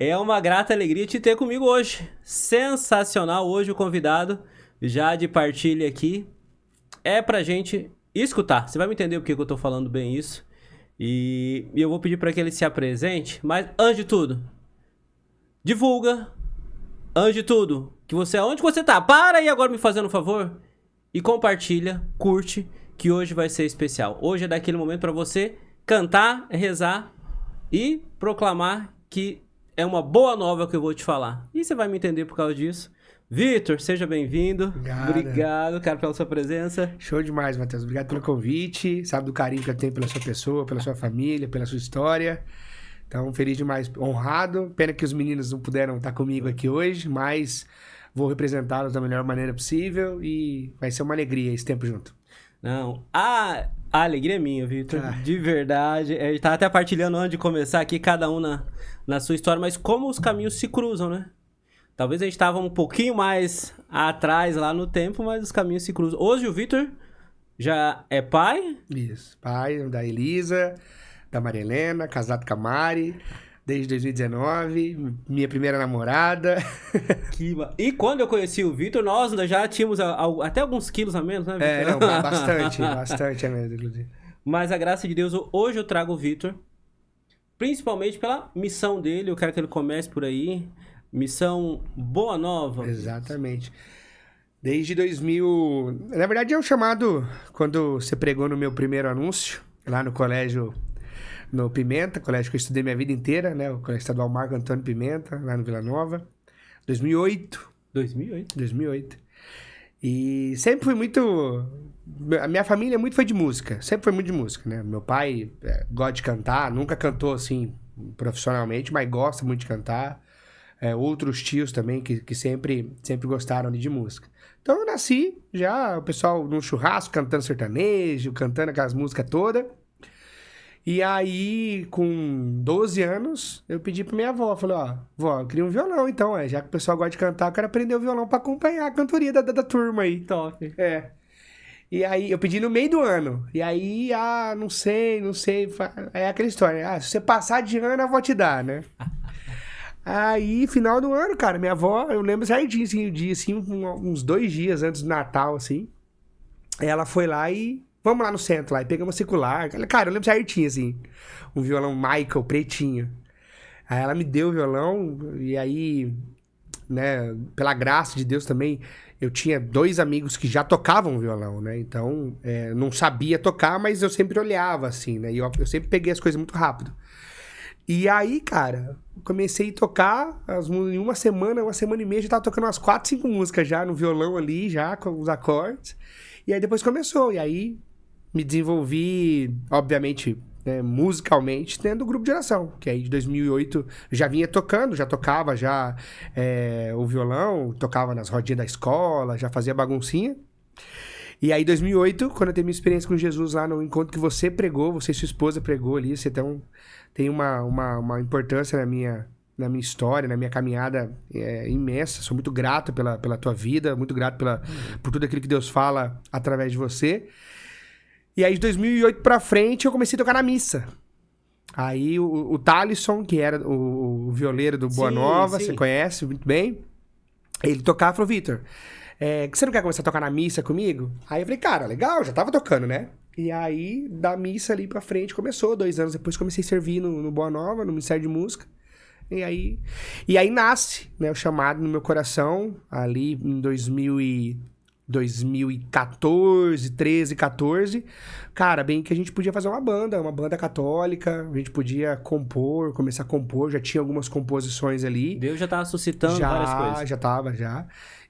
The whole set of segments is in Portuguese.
É uma grata alegria te ter comigo hoje. Sensacional hoje o convidado, já de partilha aqui. É pra gente escutar. Você vai me entender porque que eu tô falando bem isso. E eu vou pedir pra que ele se apresente. Mas antes de tudo, divulga. Antes de tudo, que você onde você tá? Para aí agora me fazendo um favor e compartilha, curte, que hoje vai ser especial. Hoje é daquele momento pra você cantar, rezar e proclamar que é uma boa nova que eu vou te falar. E você vai me entender por causa disso. Vitor, seja bem-vindo. Obrigado, cara, pela sua presença. Show demais, Matheus. Obrigado pelo convite. Sabe do carinho que eu tenho pela sua pessoa, pela sua família, pela sua história. Então, feliz demais, honrado. Pena que os meninos não puderam estar comigo aqui hoje, mas vou representá-los da melhor maneira possível e vai ser uma alegria esse tempo junto. Não, a alegria é minha, Vitor, de verdade. A gente tá até partilhando antes de começar aqui, cada um na sua história, mas como os caminhos se cruzam, né? Talvez a gente tava um pouquinho mais atrás lá no tempo, mas os caminhos se cruzam. Hoje o Vitor já é pai? Isso, pai da Elisa, da Maria Helena, casado com a Mari, desde 2019, minha primeira namorada. E quando eu conheci o Vitor, nós já tínhamos até alguns quilos a menos, né, Vitor? Não, bastante é mesmo, inclusive. Mas a graça de Deus, hoje eu trago o Vitor, principalmente pela missão dele, eu quero que ele comece por aí. Missão Boa Nova. Exatamente. Desde 2000... Na verdade, é um chamado quando você pregou no meu primeiro anúncio, lá no colégio, no Pimenta, colégio que eu estudei minha vida inteira, né? O Colégio Estadual Marco Antônio Pimenta, lá no Vila Nova. 2008. 2008. E sempre fui muito... A minha família muito foi de música. Sempre foi muito de música, né? Meu pai gosta de cantar, nunca cantou assim profissionalmente, mas gosta muito de cantar. Outros tios também que sempre gostaram de música. Então eu nasci já, o pessoal num churrasco cantando sertanejo, cantando aquelas músicas todas. E aí, com 12 anos, eu pedi pra minha avó, falei, ó, vó, eu queria um violão então, já que o pessoal gosta de cantar, eu quero aprender o violão pra acompanhar a cantoria da turma aí. Top. E aí, eu pedi no meio do ano. E aí, não sei. É aquela história, se você passar de ano, eu vou te dar, né? Aí, final do ano, cara, minha avó, eu lembro certinho, assim, o dia, assim, uns 2 dias antes do Natal, assim. Ela foi lá e... Vamos lá no centro, lá, e pegamos circular. Cara, eu lembro certinho, assim, um violão Michael, pretinho. Aí ela me deu o violão, e aí, né, pela graça de Deus também, eu tinha 2 amigos que já tocavam violão, né? Então, não sabia tocar, mas eu sempre olhava, assim, né? E eu sempre peguei as coisas muito rápido. E aí, cara, comecei a tocar em uma semana e meia, já tava tocando umas 4, 5 músicas já no violão ali, já com os acordes. E aí depois começou, e aí me desenvolvi, obviamente, musicalmente, dentro do grupo de oração, que aí de 2008 já vinha tocando, já tocava o violão, tocava nas rodinhas da escola, já fazia baguncinha. E aí, em 2008, quando eu teve minha experiência com Jesus lá no encontro que você pregou, você e sua esposa pregou ali, você tem uma importância na minha história, na minha caminhada imensa. Sou muito grato pela tua vida, muito grato por tudo aquilo que Deus fala através de você. E aí, de 2008 pra frente, eu comecei a tocar na missa. Aí, o Thalisson, que era o violeiro do Boa Nova, sim. Você conhece muito bem, ele tocava e falou, Vitor... que você não quer começar a tocar na missa comigo? Aí eu falei, cara, legal, já tava tocando, né? E aí, da missa ali pra frente, começou. 2 anos depois, comecei a servir no Boa Nova, no Ministério de Música. E aí nasce, né, o chamado no meu coração, ali em 2014, 13, 14. Cara, bem que a gente podia fazer uma banda católica, a gente podia começar a compor, já tinha algumas composições ali. Deus já tava suscitando várias coisas. Já tava.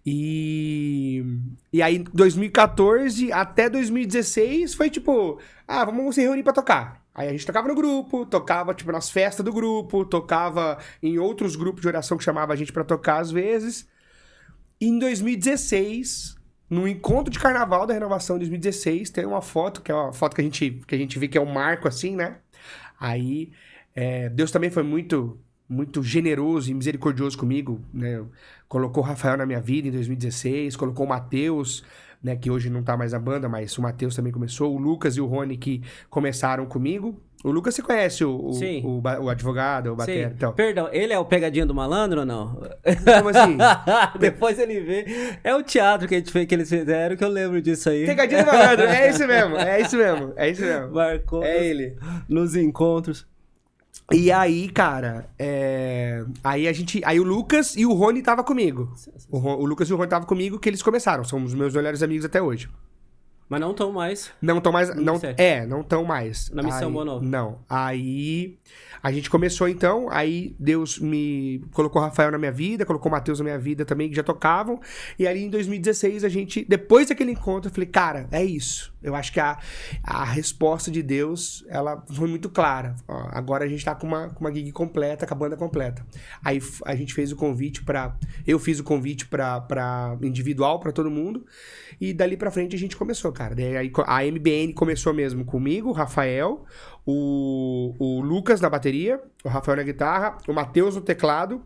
E aí, 2014 até 2016 foi tipo, vamos se reunir pra tocar. Aí a gente tocava no grupo, tocava tipo nas festas do grupo, tocava em outros grupos de oração que chamava a gente pra tocar às vezes. E em 2016, no encontro de carnaval da renovação de 2016, tem uma foto, que é uma foto que a gente vê que é um marco assim, né? Aí, Deus também foi muito generoso e misericordioso comigo, né? Colocou o Rafael na minha vida em 2016, colocou o Matheus né, que hoje não tá mais na banda, mas o Matheus também começou, o Lucas e o Rony que começaram comigo. O Lucas você conhece, Sim. o advogado, o batera, Sim. então. Perdão, ele é o pegadinha do malandro ou não? Como assim? Depois ele vê. É o teatro que, que eles fizeram que eu lembro disso aí. Pegadinha do malandro, é isso mesmo, é isso mesmo, é isso mesmo. Marcou É ele. nos encontros. E aí, cara, aí o Lucas e o Rony tava comigo. O Lucas e o Rony estavam comigo que eles começaram, são os meus melhores amigos até hoje. Mas não estão mais. Não estão mais. No Não, Missete. não estão mais. Na Missão Aí- Boa Nova. Não. Aí a gente começou então, aí Deus me colocou o Rafael na minha vida, colocou o Matheus na minha vida também, que já tocavam. E ali em 2016, a gente, depois daquele encontro, eu falei, cara, é isso. Eu acho que a resposta de Deus, ela foi muito clara. Ó, agora a gente tá com uma gig completa, com a banda completa. Aí a gente fez o convite pra. Eu fiz o convite pra individual pra todo mundo. E dali pra frente a gente começou, cara. Daí aí a MBN começou mesmo comigo, o Rafael, o Lucas na bateria, o Rafael na guitarra, o Matheus no teclado.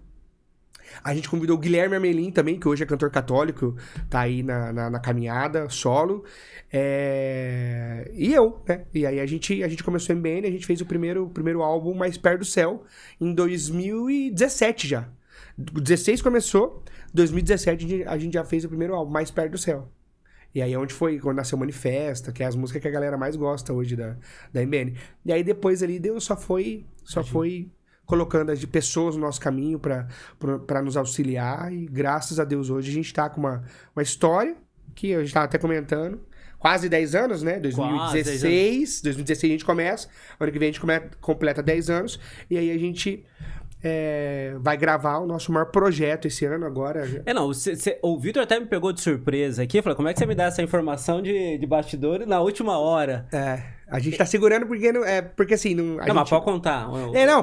A gente convidou o Guilherme Armelin também, que hoje é cantor católico, tá aí na caminhada, solo. E eu, né? E aí a gente começou a MBN, a gente fez o primeiro álbum Mais Perto do Céu em 2017 já. 16 começou, 2017 a gente já fez o primeiro álbum, Mais Perto do Céu. E aí onde foi, quando nasceu Manifesta, que é as músicas que a galera mais gosta hoje da MBN. E aí depois ali Deus só foi colocando as pessoas no nosso caminho pra nos auxiliar. E graças a Deus hoje a gente tá com uma história, que a gente tava até comentando, quase 10 anos, né? 2016 a gente começa, ano que vem a gente completa 10 anos, e aí a gente... vai gravar o nosso maior projeto esse ano agora. Não, o Vitor até me pegou de surpresa aqui. Falou, como é que você me dá essa informação de bastidores na última hora? A gente tá segurando porque assim... Não, Mas pode contar.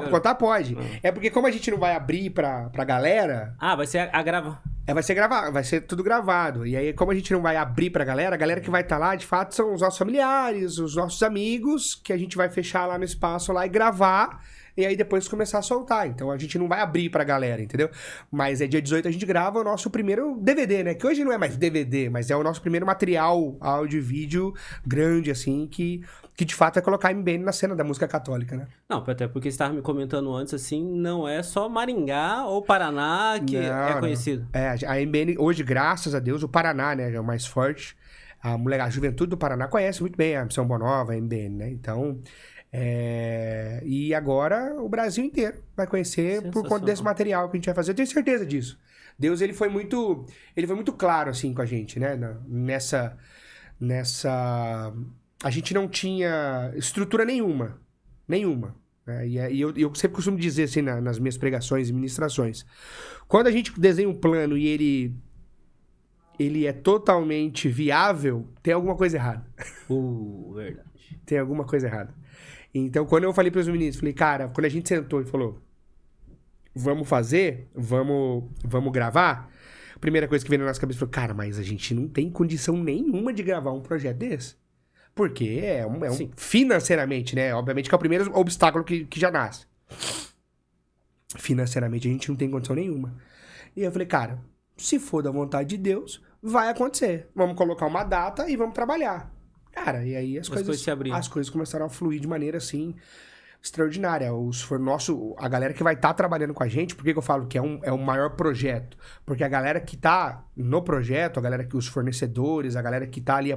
Contar pode. É porque como a gente não vai abrir pra galera... vai ser a grava... vai ser tudo gravado. E aí, como a gente não vai abrir pra galera, a galera que vai estar lá, de fato, são os nossos familiares, os nossos amigos, que a gente vai fechar lá no espaço lá e gravar... E aí depois começar a soltar. Então a gente não vai abrir pra galera, entendeu? Mas dia 18 a gente grava o nosso primeiro DVD, né? Que hoje não é mais DVD, mas é o nosso primeiro material áudio e vídeo grande, assim, que de fato é colocar a MBN na cena da música católica, né? Não, até porque você estava me comentando antes, assim, não é só Maringá ou Paraná que é conhecido. A MBN hoje, graças a Deus, o Paraná, né? É o mais forte. A juventude do Paraná conhece muito bem a Missão Boa Nova, a MBN, né? Então... E agora o Brasil inteiro vai conhecer por conta desse material que a gente vai fazer. Eu tenho certeza disso. Deus, ele foi muito claro assim com a gente, né? Nessa a gente não tinha estrutura nenhuma, né? E eu sempre costumo dizer assim nas minhas pregações e ministrações, quando a gente desenha um plano e ele é totalmente viável, tem alguma coisa errada. Verdade. Tem alguma coisa errada. Então, quando eu falei para os meninos, falei, cara, quando a gente sentou e falou, vamos fazer, vamos gravar, a primeira coisa que veio na nossa cabeça foi, cara, mas a gente não tem condição nenhuma de gravar um projeto desse. Porque financeiramente, né? Obviamente que é o primeiro obstáculo que já nasce. Financeiramente a gente não tem condição nenhuma. E eu falei, cara, se for da vontade de Deus, vai acontecer. Vamos colocar uma data e vamos trabalhar. Cara, e aí as coisas começaram a fluir de maneira, assim, extraordinária. A galera que vai estar trabalhando com a gente, por que eu falo que é um maior projeto? Porque a galera que tá no projeto, os fornecedores, a galera que tá ali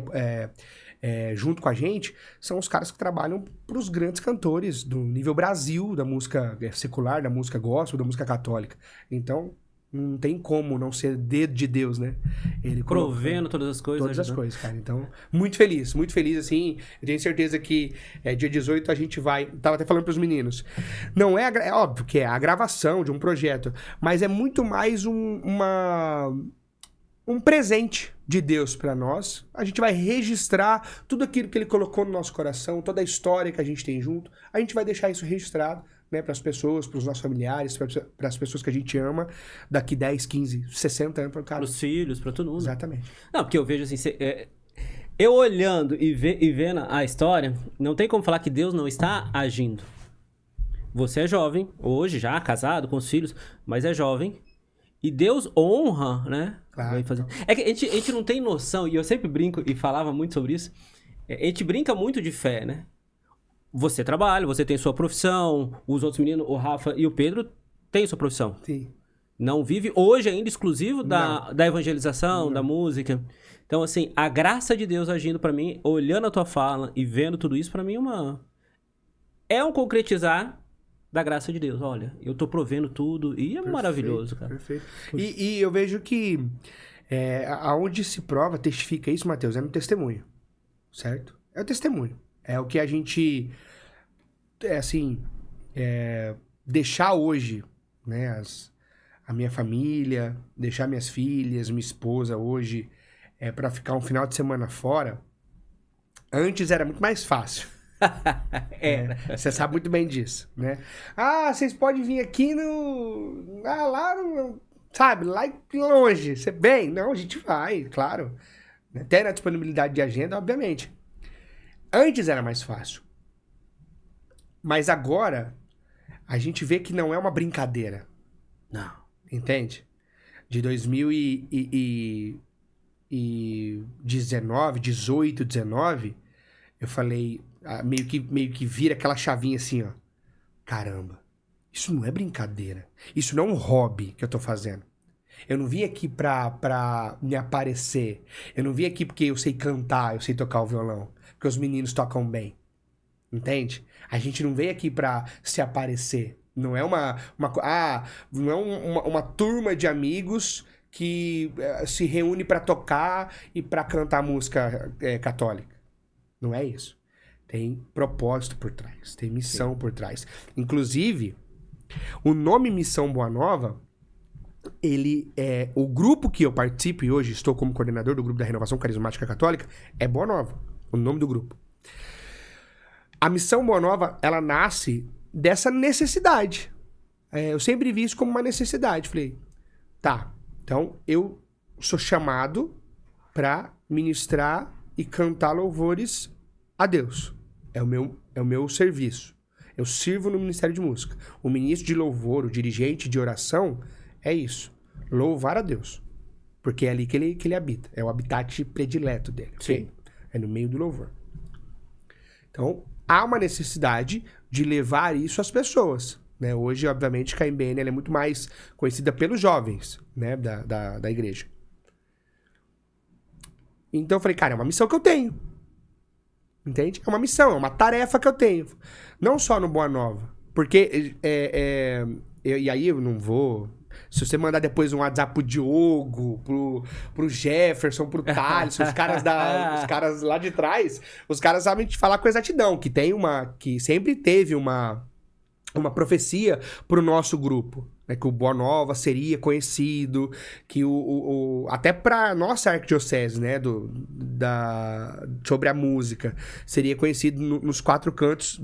junto com a gente, são os caras que trabalham pros grandes cantores do nível Brasil, da música secular, da música gospel, da música católica. Então... não tem como não ser dedo de Deus, né? Ele provendo todas as coisas. Todas as coisas, cara. Então, muito feliz, assim. Eu tenho certeza que dia 18 a gente vai... Tava até falando pros meninos. Não é óbvio que é a gravação de um projeto, mas é muito mais um presente de Deus pra nós. A gente vai registrar tudo aquilo que ele colocou no nosso coração, toda a história que a gente tem junto. A gente vai deixar isso registrado, né, para as pessoas, para os nossos familiares, para as pessoas que a gente ama, daqui 10, 15, 60 anos. Para os filhos, para todo mundo. Exatamente. Não, porque eu vejo assim, eu olhando e vendo a história, não tem como falar que Deus não está agindo. Você é jovem, hoje já casado, com os filhos, mas é jovem. E Deus honra, né? Claro. Vai fazer. É que a gente não tem noção, e eu sempre brinco e falava muito sobre isso. A gente brinca muito de fé, né? Você trabalha, você tem sua profissão, os outros meninos, o Rafa e o Pedro, têm sua profissão. Sim. Não vive hoje ainda exclusivo da evangelização, da música. Então, assim, a graça de Deus agindo pra mim, olhando a tua fala e vendo tudo isso, pra mim é um concretizar da graça de Deus. Olha, eu tô provendo tudo e é maravilhoso, cara. Perfeito. E eu vejo que aonde se prova, testifica isso, Matheus, é no testemunho. Certo? É o testemunho. É o que a gente, deixar hoje, né, a minha família, deixar minhas filhas, minha esposa hoje, pra ficar um final de semana fora, antes era muito mais fácil. Você sabe muito bem disso, né? Ah, vocês podem vir aqui lá no... Sabe, lá longe. Você bem? Não, a gente vai, claro. Até na disponibilidade de agenda, obviamente. Antes era mais fácil. Mas agora, a gente vê que não é uma brincadeira. Não. Entende? De 2019, 18, 19, eu falei, meio que vira aquela chavinha assim, ó. Caramba, isso não é brincadeira. Isso não é um hobby que eu tô fazendo. Eu não vim aqui pra me aparecer. Eu não vim aqui porque eu sei cantar, eu sei tocar o violão. Porque os meninos tocam bem. Entende? A gente não veio aqui pra se aparecer. Não é não é uma turma de amigos que se reúne pra tocar e pra cantar música católica. Não é isso. Tem propósito por trás, tem missão por trás. Inclusive, o nome Missão Boa Nova, ele é... O grupo que eu participo, e hoje estou como coordenador do grupo da Renovação Carismática Católica, é Boa Nova, o nome do grupo. A Missão Boa Nova, ela nasce dessa necessidade. Eu sempre vi isso como uma necessidade. Falei, tá, então eu sou chamado para ministrar e cantar louvores a Deus. É o meu serviço. Eu sirvo no Ministério de Música. O ministro de louvor, o dirigente de oração, é isso. Louvar a Deus. Porque é ali que ele habita. É o habitat predileto dele. Okay? É no meio do louvor. Então, há uma necessidade de levar isso às pessoas. Né? Hoje, obviamente, a MBN ela é muito mais conhecida pelos jovens, né, da igreja. Então eu falei, cara, é uma missão que eu tenho. Entende? É uma missão, é uma tarefa que eu tenho. Não só no Boa Nova. Porque, e aí eu não vou... Se você mandar depois um WhatsApp pro Diogo, pro Jefferson, pro Thales, os caras lá de trás, os caras sabem te falar com exatidão, que sempre teve uma profecia pro nosso grupo, né, que o Boa Nova seria conhecido, que até pra nossa arquidiocese, né, sobre a música, seria conhecido nos 4 cantos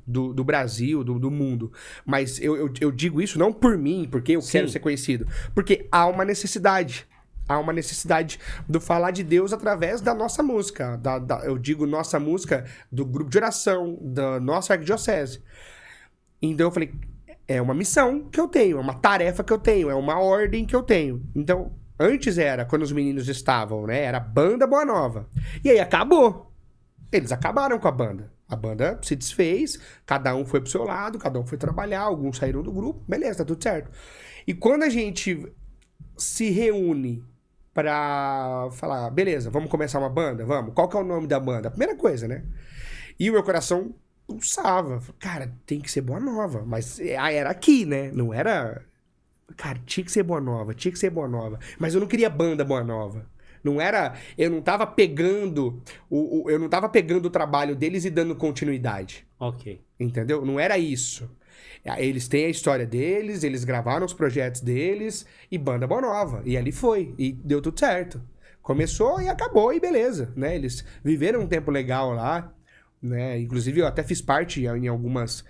do Brasil, do mundo. Mas eu digo isso não por mim, porque eu quero ser conhecido, porque há uma necessidade. Há uma necessidade do falar de Deus através da nossa música. Eu digo nossa música do grupo de oração, da nossa arquidiocese. Então eu falei, é uma missão que eu tenho, é uma tarefa que eu tenho, é uma ordem que eu tenho. Então, antes quando os meninos estavam, né, era Banda Boa Nova. E aí acabou. Eles acabaram com a banda. A banda se desfez, cada um foi pro seu lado, cada um foi trabalhar, alguns saíram do grupo, beleza, tá tudo certo. E quando a gente se reúne pra falar, beleza, vamos começar uma banda? Vamos. Qual que é o nome da banda? A primeira coisa, né? E o meu coração pulsava. Cara, tem que ser Boa Nova. Mas era aqui, né? Não era... Cara, tinha que ser Boa Nova. Tinha que ser Boa Nova. Mas eu não queria banda Boa Nova. Não era... Eu não tava pegando... Eu não tava pegando o trabalho deles e dando continuidade. Ok. Entendeu? Não era isso. Eles têm a história deles, eles gravaram os projetos deles e banda Boa Nova. E ali foi. E deu tudo certo. Começou e acabou e beleza, né? Eles viveram um tempo legal lá. Né? Inclusive eu até fiz parte em algumas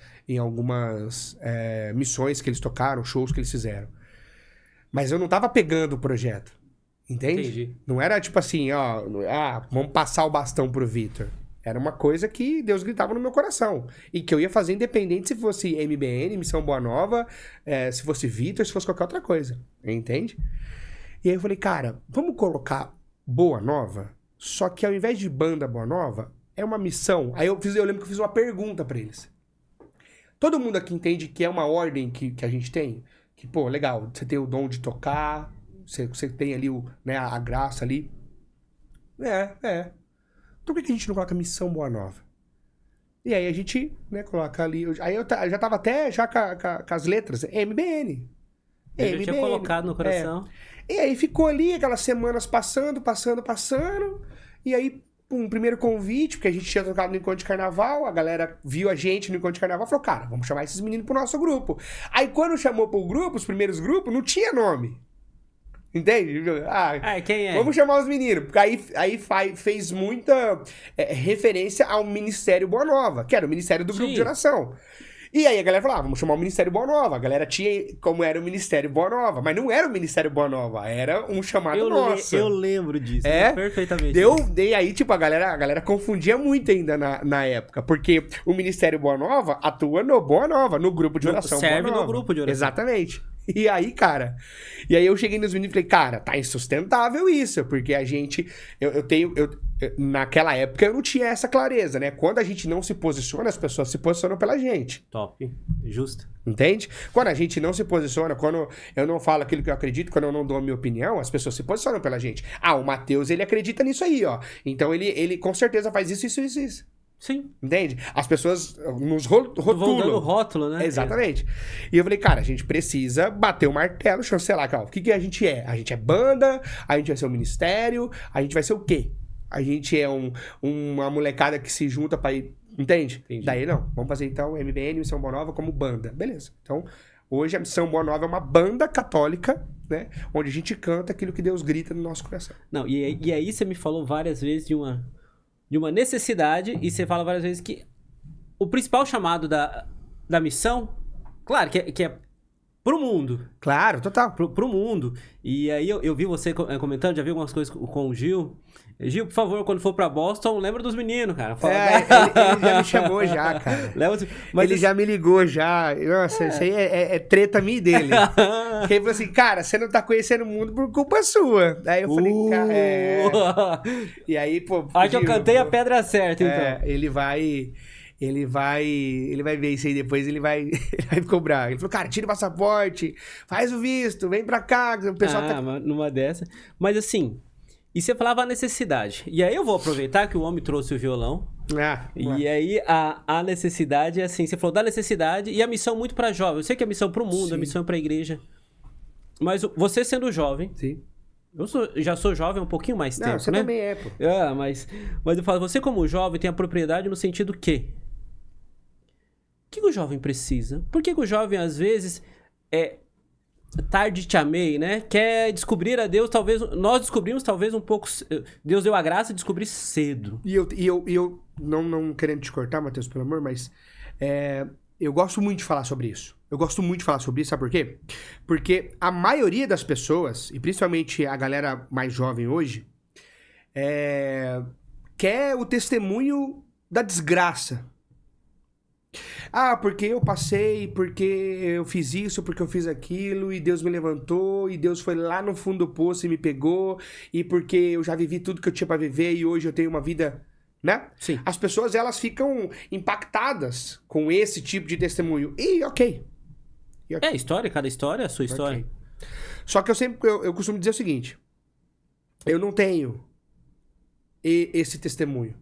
missões que eles tocaram, shows que eles fizeram. Mas eu não tava pegando o projeto, entende? Entendi. Não era tipo assim, vamos passar o bastão pro Vitor. Era uma coisa que Deus gritava no meu coração. E que eu ia fazer independente se fosse MBN, Missão Boa Nova, se fosse Vitor, se fosse qualquer outra coisa. Entende? E aí eu falei, cara, vamos colocar Boa Nova? Só que ao invés de banda Boa Nova, é uma missão. Aí eu lembro que eu fiz uma pergunta pra eles. Todo mundo aqui entende que é uma ordem que a gente tem? Que, pô, legal, você tem o dom de tocar, você tem ali a graça ali. Então por que a gente não coloca Missão Boa Nova? E aí a gente, coloca ali... Aí eu já tava até já com as letras, MBN. Eu já tinha colocado no coração. E aí ficou ali aquelas semanas passando. E aí, um primeiro convite, porque a gente tinha tocado no Encontro de Carnaval, a galera viu a gente no Encontro de Carnaval e falou, cara, vamos chamar esses meninos pro nosso grupo. Aí quando chamou pro grupo, os primeiros grupos, não tinha nome. Entende? Quem é? Vamos chamar os meninos. Porque aí fez muita referência ao Ministério Boa Nova, que era o Ministério do Grupo de Oração. E aí a galera falava, vamos chamar o Ministério Boa Nova. A galera tinha como era o Ministério Boa Nova. Mas não era o Ministério Boa Nova, era um chamado nosso. Eu lembro disso, perfeitamente. E aí, tipo, a galera confundia muito ainda na época. Porque o Ministério Boa Nova atua no Boa Nova, no grupo de oração serve Boa Nova. no grupo de oração. Exatamente. E aí, cara... E aí eu cheguei nos meninos e falei, cara, tá insustentável isso. Porque a gente... naquela época eu não tinha essa clareza, né? Quando a gente não se posiciona, as pessoas se posicionam pela gente. Top. Justo. Entende? Quando a gente não se posiciona, quando eu não falo aquilo que eu acredito, quando eu não dou a minha opinião, as pessoas se posicionam pela gente. O Matheus, ele acredita nisso aí, ó. Então ele com certeza faz isso. Sim. Entende? As pessoas nos rotulam. Vão dando rótulo, né? Exatamente. E eu falei, cara, a gente precisa bater o martelo, chancelar, cara. O que a gente é? A gente é banda, a gente vai ser um ministério, a gente vai ser o quê? A gente é uma molecada que se junta pra ir... Entende? Entendi. Daí não. Vamos fazer então MBN, Missão Boa Nova como banda. Beleza. Então, hoje a Missão Boa Nova é uma banda católica, né? Onde a gente canta aquilo que Deus grita no nosso coração. Não, e aí você me falou várias vezes de uma necessidade, e você fala várias vezes que o principal chamado da missão, claro, que é pro mundo. Claro, total. Pro mundo. E aí eu vi você comentando, já vi algumas coisas com o Gil. Gil, por favor, quando for pra Boston, lembra dos meninos, cara. Ele já me chamou já, cara. Ele já me ligou já. Nossa, isso aí é treta minha e dele. Porque ele falou assim, cara, você não tá conhecendo o mundo por culpa sua. Aí eu falei, cara, E aí, pô... Acho que eu cantei a pedra certa, então. Ele vai ver isso aí depois, ele vai cobrar. Ele falou, cara, tira o passaporte, faz o visto, vem pra cá. O pessoal numa dessa. Mas assim... E você falava a necessidade. E aí eu vou aproveitar que o homem trouxe o violão. E aí a necessidade é assim, você falou da necessidade e a missão muito pra jovem. Eu sei que a missão pro mundo, a missão pra igreja. Mas você sendo jovem... Sim. Já sou jovem há um pouquinho mais tempo, você né? também é, pô. Mas eu falo, você como jovem tem a propriedade no sentido que... O que o jovem precisa? Por que o jovem, às vezes, tarde te amei, né? Quer descobrir a Deus, talvez... Nós descobrimos, talvez, um pouco... Deus deu a graça de descobrir cedo. E eu não querendo te cortar, Matheus, pelo amor, mas... eu gosto muito de falar sobre isso. Sabe por quê? Porque a maioria das pessoas, e principalmente a galera mais jovem hoje, quer o testemunho da desgraça. Porque eu passei, porque eu fiz isso, porque eu fiz aquilo, e Deus me levantou, e Deus foi lá no fundo do poço e me pegou, e porque eu já vivi tudo que eu tinha pra viver, e hoje eu tenho uma vida, né? Sim. As pessoas, elas ficam impactadas com esse tipo de testemunho. E ok. História, cada história é a sua história. Okay. Só que eu costumo dizer o seguinte, eu não tenho esse testemunho,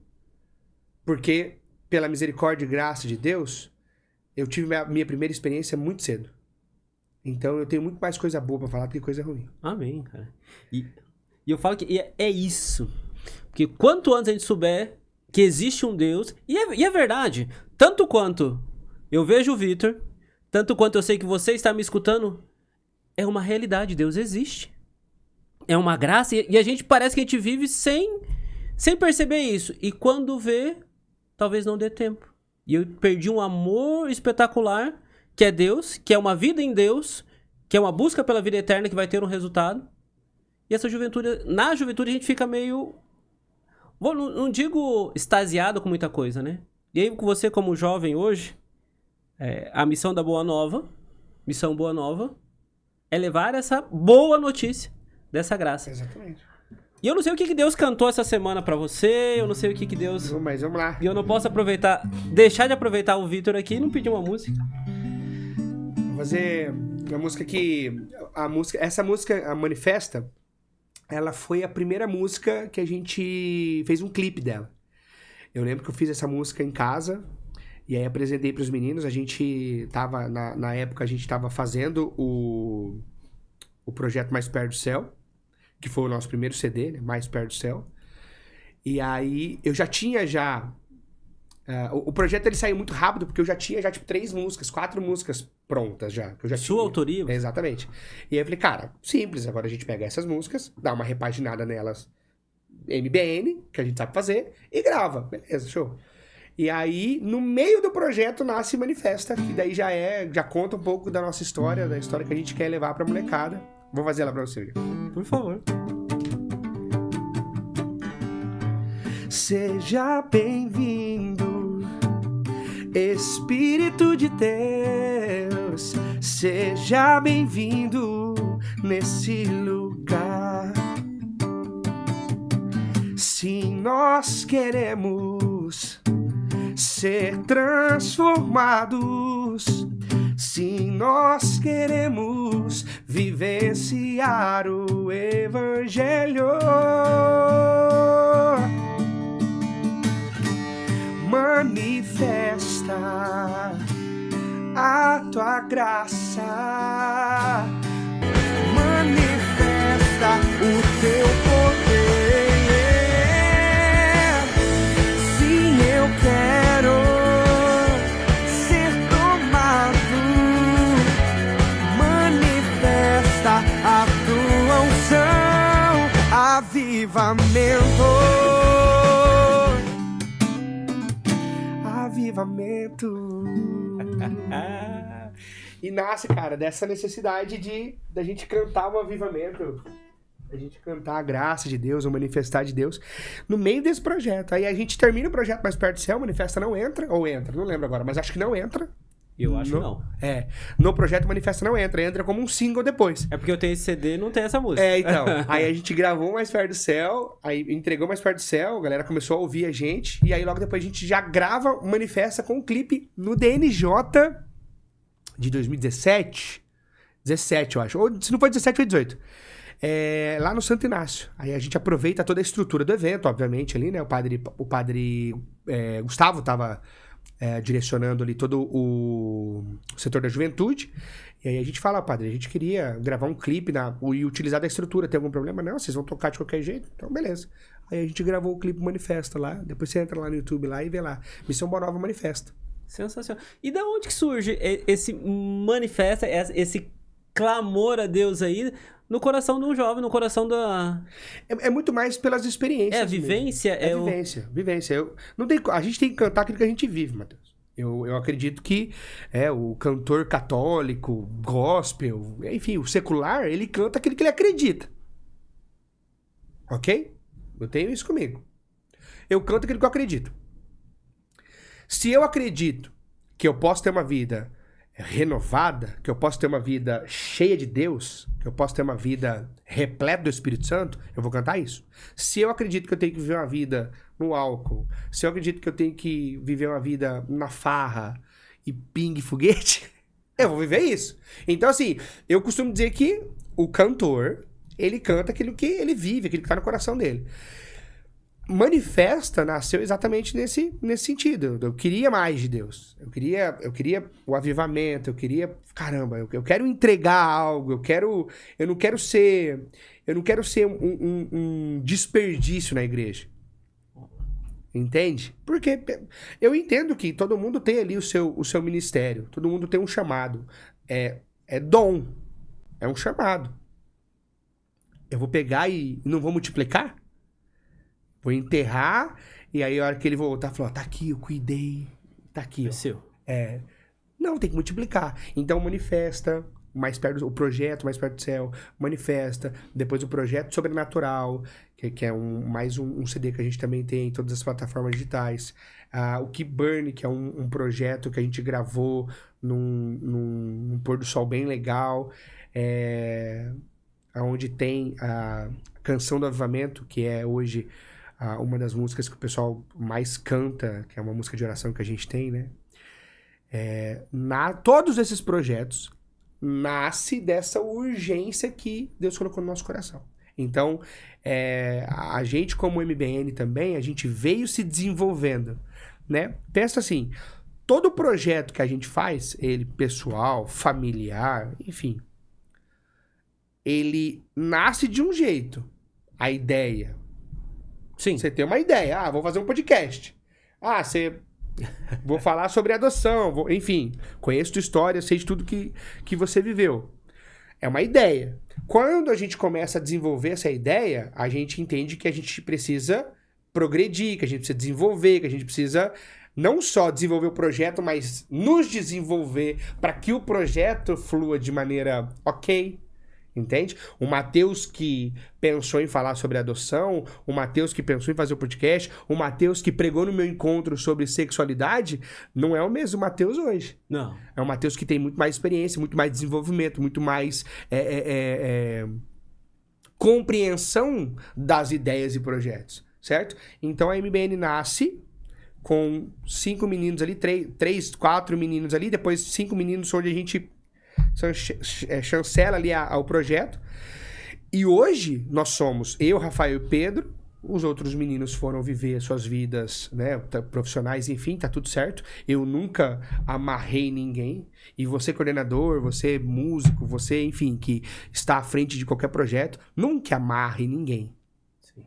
porque... Pela misericórdia e graça de Deus, eu tive minha primeira experiência muito cedo. Então, eu tenho muito mais coisa boa pra falar do que coisa ruim. Amém, cara. E eu falo que é isso. Porque quanto antes a gente souber que existe um Deus... E é verdade. Tanto quanto eu vejo o Vitor, tanto quanto eu sei que você está me escutando, é uma realidade. Deus existe. É uma graça. E a gente parece que a gente vive sem perceber isso. E quando vê... Talvez não dê tempo. E eu perdi um amor espetacular, que é Deus, que é uma vida em Deus, que é uma busca pela vida eterna que vai ter um resultado. E essa juventude, na juventude a gente fica meio Não digo extasiado com muita coisa, né? E aí, com você como jovem hoje, a missão da Boa Nova, missão Boa Nova, é levar essa boa notícia dessa graça. Exatamente. E eu não sei o que Deus cantou essa semana pra você, eu não sei o que Deus... Mas vamos lá. E eu não posso deixar de aproveitar o Vitor aqui e não pedir uma música. Vou fazer uma música que... Essa música, a Manifesta, ela foi a primeira música que a gente fez um clipe dela. Eu lembro que eu fiz essa música em casa, e aí apresentei pros meninos. A gente tava, na época, a gente tava fazendo o projeto Mais Perto do Céu, que foi o nosso primeiro CD, né? Mais Perto do Céu. E aí, eu já tinha o projeto ele saiu muito rápido, porque eu já tinha tipo 4 músicas prontas já. Que eu já Sua tinha. autoria? Exatamente. E aí eu falei, cara, simples, agora a gente pega essas músicas, dá uma repaginada nelas, MBN, que a gente sabe fazer, e grava. Beleza, show. E aí, no meio do projeto, nasce Manifesta, que daí já conta um pouco da nossa história, da história que a gente quer levar pra molecada. Vou fazer ela pra você. Por favor. Seja bem-vindo, Espírito de Deus. Seja bem-vindo nesse lugar. Sim, nós queremos ser transformados. Sim, nós queremos vivenciar o Evangelho. Manifesta a tua graça. Manifesta o teu poder. Sim, eu quero ser tomado. Manifesta a tua unção. Avivamento. Avivamento. E nasce, cara, dessa necessidade da gente cantar um avivamento. A gente cantar a graça de Deus, o manifestar de Deus, no meio desse projeto. Aí a gente termina o projeto Mais Perto do Céu, Manifesta não entra, ou entra, não lembro agora, mas acho que não entra. Eu acho que não. No projeto Manifesta não entra como um single depois. É porque eu tenho esse CD e não tem essa música. Então. Aí a gente gravou Mais Perto do Céu, aí entregou Mais Perto do Céu, a galera começou a ouvir a gente, e aí logo depois a gente já grava Manifesta com um clipe no DNJ de 2017. 17, eu acho. Ou se não foi 17, foi 18. Lá no Santo Inácio. Aí a gente aproveita toda a estrutura do evento, obviamente, ali, né? O padre Gustavo tava direcionando ali todo o setor da juventude. E aí a gente fala, padre, a gente queria gravar um clipe e utilizar da estrutura. Tem algum problema? Não, vocês vão tocar de qualquer jeito? Então, beleza. Aí a gente gravou o clipe Manifesta lá. Depois você entra lá no YouTube lá e vê lá. Missão Boa Nova Manifesta. Sensacional. E da onde que surge esse Manifesta, esse clamor a Deus aí no coração de um jovem, no coração da... É muito mais pelas experiências. A vivência. Vivência. A gente tem que cantar aquilo que a gente vive, Matheus. Eu acredito que o cantor católico, gospel, enfim, o secular, ele canta aquilo que ele acredita. Ok? Eu tenho isso comigo. Eu canto aquilo que eu acredito. Se eu acredito que eu posso ter uma vida renovada, que eu posso ter uma vida cheia de Deus, que eu posso ter uma vida repleta do Espírito Santo, eu vou cantar isso. Se eu acredito que eu tenho que viver uma vida no álcool, se eu acredito que eu tenho que viver uma vida na farra e pingue foguete, eu vou viver isso. Então, assim, eu costumo dizer que o cantor, ele canta aquilo que ele vive, aquilo que tá no coração dele. Manifesta nasceu exatamente nesse sentido. Eu queria mais de Deus. Eu queria o avivamento. Eu queria, caramba, eu quero entregar algo. Eu não quero ser um desperdício na igreja. Entende? Porque eu entendo que todo mundo tem ali o seu ministério. Todo mundo tem um chamado. É dom. É um chamado. Eu vou pegar e não vou multiplicar? Vou enterrar, e aí a hora que ele voltar, falou, tá aqui, eu cuidei, tá aqui. É seu. Não, tem que multiplicar. Então manifesta, Mais Perto, o projeto Mais Perto do Céu, Manifesta, depois o projeto Sobrenatural, que é mais um CD que a gente também tem em todas as plataformas digitais. O Keep Burn, que é um projeto que a gente gravou num pôr do sol bem legal, onde tem a Canção do Avivamento, que é hoje uma das músicas que o pessoal mais canta, que é uma música de oração que a gente tem, né? Todos esses projetos nasce dessa urgência que Deus colocou no nosso coração. Então, a gente como MBN também, a gente veio se desenvolvendo, né? Pensa assim, todo projeto que a gente faz, ele pessoal, familiar, enfim, ele nasce de um jeito. A ideia. Sim. Você tem uma ideia. Vou fazer um podcast. Vou falar sobre adoção. Enfim, conheço tua história, sei de tudo que você viveu. É uma ideia. Quando a gente começa a desenvolver essa ideia, a gente entende que a gente precisa progredir, que a gente precisa desenvolver, que a gente precisa não só desenvolver o projeto, mas nos desenvolver para que o projeto flua de maneira ok. Entende? O Matheus que pensou em falar sobre adoção, o Matheus que pensou em fazer o podcast, o Matheus que pregou no meu encontro sobre sexualidade, não é o mesmo Matheus hoje. Não. É um Matheus que tem muito mais experiência, muito mais desenvolvimento, muito mais compreensão das ideias e projetos, certo? Então a MBN nasce com 5 meninos ali, 4 meninos ali, depois 5 meninos onde a gente chancela ali o projeto. E hoje nós somos eu, Rafael e Pedro. Os outros meninos foram viver suas vidas, né, profissionais, enfim, tá tudo certo. Eu nunca amarrei ninguém. E você, coordenador, você, músico, você, enfim, que está à frente de qualquer projeto, nunca amarre ninguém. Sim.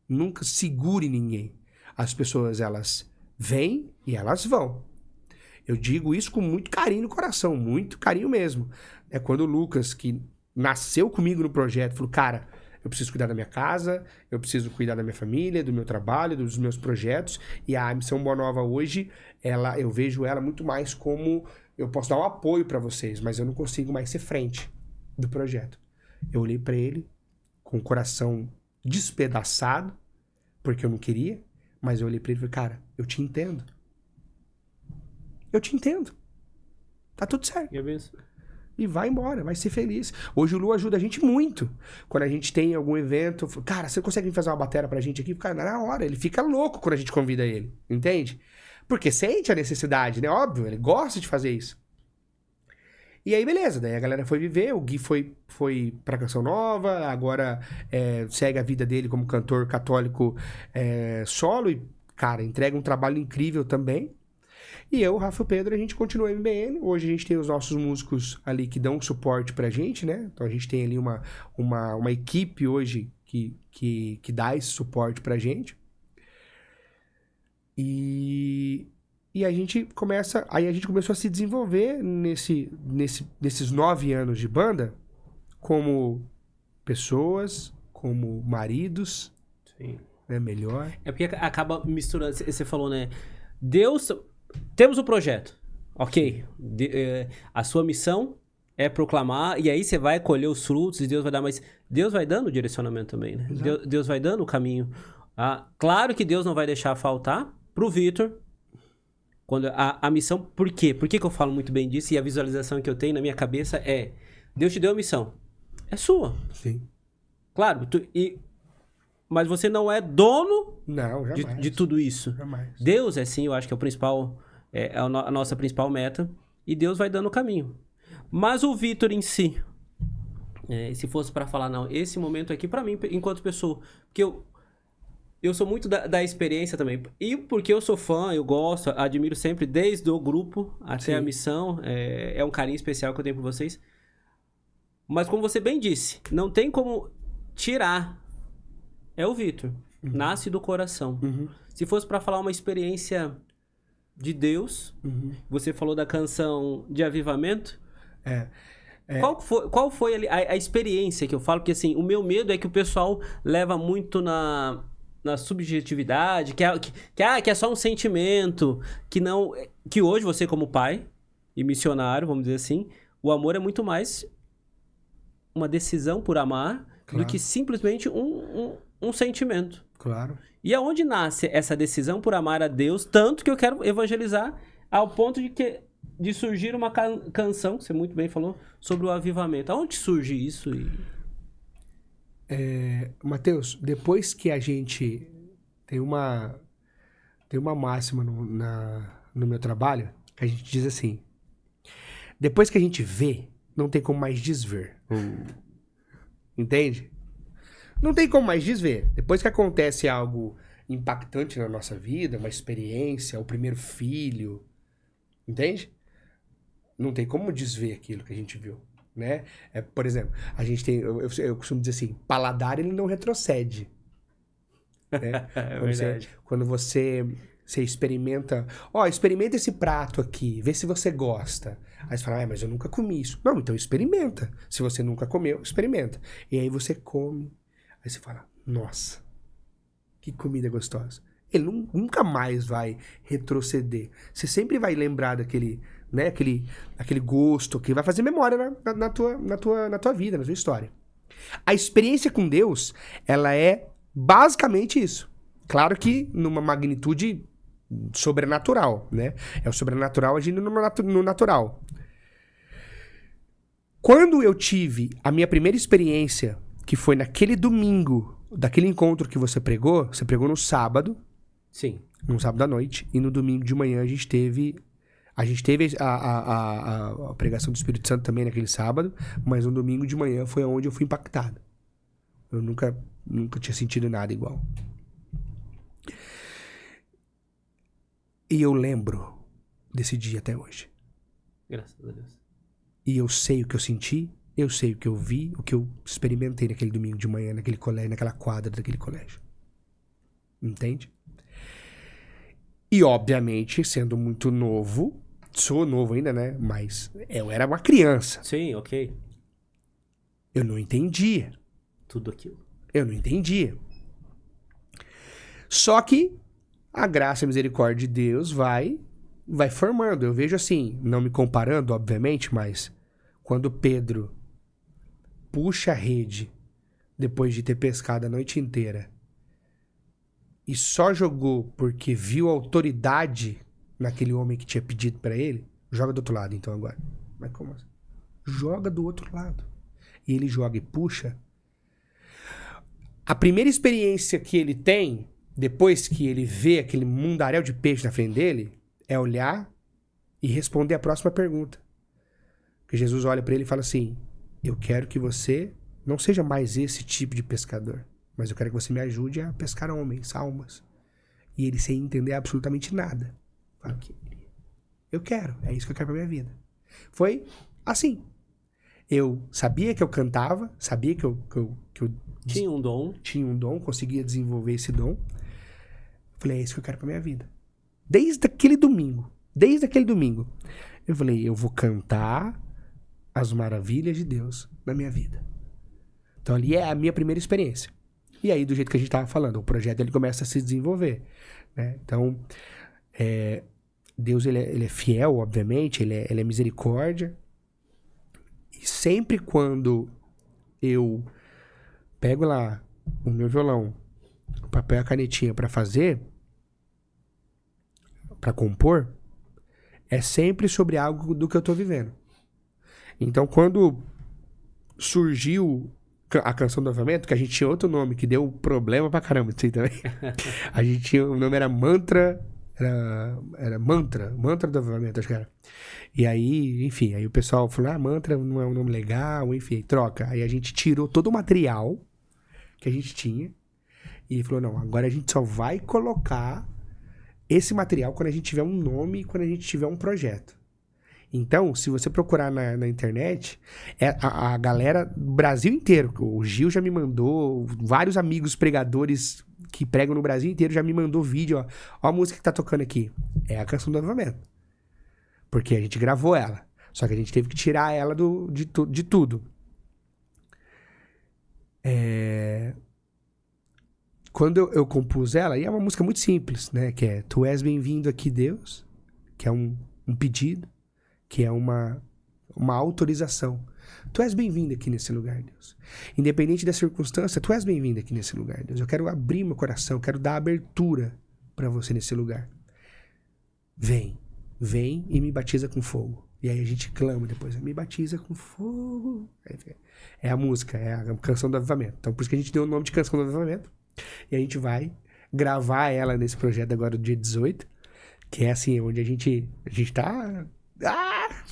Nunca segure ninguém. As pessoas, elas vêm e elas vão. Eu digo isso com muito carinho no coração, muito carinho mesmo. É quando o Lucas, que nasceu comigo no projeto, falou, cara, eu preciso cuidar da minha casa, eu preciso cuidar da minha família, do meu trabalho, dos meus projetos. E a Missão Boa Nova hoje, eu vejo ela muito mais como, eu posso dar um apoio para vocês, mas eu não consigo mais ser frente do projeto. Eu olhei para ele com o coração despedaçado, porque eu não queria, mas eu olhei para ele e falei, cara, eu te entendo. Eu te entendo. Tá tudo certo. E vai embora, vai ser feliz. Hoje o Lu ajuda a gente muito. Quando a gente tem algum evento, cara, você consegue vir fazer uma bateria pra gente aqui? Cara, na hora, ele fica louco quando a gente convida ele, entende? Porque sente a necessidade, né? Óbvio, ele gosta de fazer isso. E aí, beleza, daí a galera foi viver, o Gui foi pra Canção Nova, agora segue a vida dele como cantor católico solo e, cara, entrega um trabalho incrível também. E eu, Rafa e o Pedro, a gente continua a MBN. Hoje a gente tem os nossos músicos ali que dão suporte pra gente, né? Então a gente tem ali uma equipe hoje que dá esse suporte pra gente. E a gente começou a se desenvolver nesses 9 anos de banda como pessoas, como maridos. Sim. Né? Melhor. É porque acaba misturando. Você falou, né? Deus... Temos o projeto, ok. A sua missão é proclamar, e aí você vai colher os frutos, e Deus vai dar, mas Deus vai dando o direcionamento também, né? Deus vai dando o caminho. Claro que Deus não vai deixar faltar pro Vitor, quando a missão, por quê? Por que eu falo muito bem disso? E a visualização que eu tenho na minha cabeça é, Deus te deu a missão, é sua. Sim. Claro, mas você não é dono de tudo isso. Jamais. Deus é sim, eu acho que é o principal, a nossa principal meta. E Deus vai dando o caminho. Mas o Vitor em si, se fosse para falar, não, esse momento aqui para mim, enquanto pessoa, porque eu sou muito da experiência também. E porque eu sou fã, eu gosto, admiro sempre, desde o grupo até a missão. É um carinho especial que eu tenho por vocês. Mas como você bem disse, não tem como tirar. É o Vitor. Uhum. Nasce do coração. Uhum. Se fosse para falar uma experiência de Deus, você falou da canção de avivamento. Qual foi ali a experiência que eu falo? Porque assim, o meu medo é que o pessoal leva muito na subjetividade, que é só um sentimento, que hoje você como pai e missionário, vamos dizer assim, o amor é muito mais uma decisão por amar Claro. do que simplesmente um sentimento. Claro. E aonde nasce essa decisão por amar a Deus, tanto que eu quero evangelizar ao ponto de surgir uma canção, que você muito bem falou, sobre o avivamento. Aonde surge isso? Mateus, depois que a gente tem uma máxima no meu trabalho, que a gente diz assim, depois que a gente vê, não tem como mais desver. Entende? Não tem como mais desver. Depois que acontece algo impactante na nossa vida, uma experiência, o primeiro filho, entende? Não tem como desver aquilo que a gente viu, né? Por exemplo, a gente tem, eu costumo dizer assim, paladar ele não retrocede. Né? Quando você experimenta, experimenta esse prato aqui, vê se você gosta. Aí você fala, mas eu nunca comi isso. Não, então experimenta. Se você nunca comeu, experimenta. E aí você come. Aí você fala, nossa, que comida gostosa. Ele nunca mais vai retroceder. Você sempre vai lembrar daquele, né, aquele gosto que vai fazer memória na tua vida, na tua história. A experiência com Deus, ela é basicamente isso. Claro que numa magnitude sobrenatural, né? É o sobrenatural agindo no natural. Quando eu tive a minha primeira experiência, que foi naquele domingo, daquele encontro que você pregou no sábado. Sim. No sábado à noite. E no domingo de manhã a gente teve a pregação do Espírito Santo também naquele sábado. Mas no domingo de manhã foi onde eu fui impactado. Eu nunca tinha sentido nada igual. E eu lembro desse dia até hoje. Graças a Deus. E eu sei o que eu senti, eu sei o que eu vi, o que eu experimentei naquele domingo de manhã, naquele colégio, naquela quadra daquele colégio. Entende? E, obviamente, sendo muito novo, sou novo ainda, né? Mas eu era uma criança. Sim, ok. Eu não entendia. Tudo aquilo. Eu não entendia. Só que a graça e a misericórdia de Deus vai formando. Eu vejo assim, não me comparando, obviamente, mas quando Pedro puxa a rede depois de ter pescado a noite inteira e só jogou porque viu a autoridade naquele homem que tinha pedido pra ele, joga do outro lado então agora. Mas como assim? Joga do outro lado. E ele joga e puxa. A primeira experiência que ele tem, depois que ele vê aquele mundaréu de peixe na frente dele, é olhar e responder a próxima pergunta. Porque Jesus olha pra ele e fala assim, eu quero que você não seja mais esse tipo de pescador, mas eu quero que você me ajude a pescar homens, almas. E ele sem entender absolutamente nada. Fala, eu quero, é isso que eu quero pra minha vida. Foi assim. Eu sabia que eu cantava, sabia que eu tinha um dom. Tinha um dom, conseguia desenvolver esse dom. Falei, é isso que eu quero pra minha vida. Desde aquele domingo, eu falei, eu vou cantar as maravilhas de Deus na minha vida. Então ali é a minha primeira experiência. E aí, do jeito que a gente tava falando, o projeto ele começa a se desenvolver, né? Então, Deus ele é fiel, obviamente, ele é misericórdia. E sempre quando eu pego lá o meu violão, o papel e a canetinha pra fazer, pra compor, é sempre sobre algo do que eu tô vivendo. Então, quando surgiu a canção do avivamento, que a gente tinha outro nome, que deu problema pra caramba, sei também. A gente tinha, o nome era Mantra, era Mantra do avivamento, acho que era. E aí, enfim, aí o pessoal falou, Mantra não é um nome legal, enfim, troca. Aí a gente tirou todo o material que a gente tinha e falou, não, agora a gente só vai colocar esse material quando a gente tiver um nome e quando a gente tiver um projeto. Então, se você procurar na internet, a galera do Brasil inteiro, o Gil já me mandou, vários amigos pregadores que pregam no Brasil inteiro já me mandou vídeo, ó a música que tá tocando aqui. É a canção do avivamento. Porque a gente gravou ela. Só que a gente teve que tirar ela de tudo. Quando eu compus ela, e é uma música muito simples, né? Que é Tu és bem-vindo aqui, Deus. Que é um pedido. Que é uma uma autorização. Tu és bem-vindo aqui nesse lugar, Deus. Independente da circunstância, tu és bem-vindo aqui nesse lugar, Deus. Eu quero abrir meu coração, eu quero dar abertura para você nesse lugar. Vem e me batiza com fogo. E aí a gente clama depois, me batiza com fogo. É a música, é a canção do avivamento. Então por isso que a gente deu o nome de canção do avivamento. E a gente vai gravar ela nesse projeto agora do dia 18, que é assim, onde a gente tá...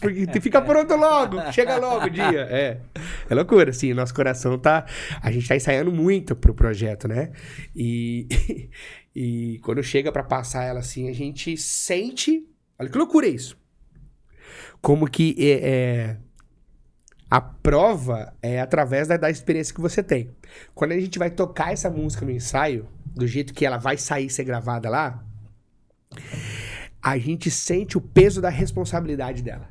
porque fica pronto logo, chega logo o dia. É loucura, assim, nosso coração tá... A gente tá ensaiando muito pro projeto, né? E quando chega pra passar ela assim, a gente sente... Olha que loucura é isso. Como que a prova é através da experiência que você tem. Quando a gente vai tocar essa música no ensaio, do jeito que ela vai sair ser gravada lá, a gente sente o peso da responsabilidade dela.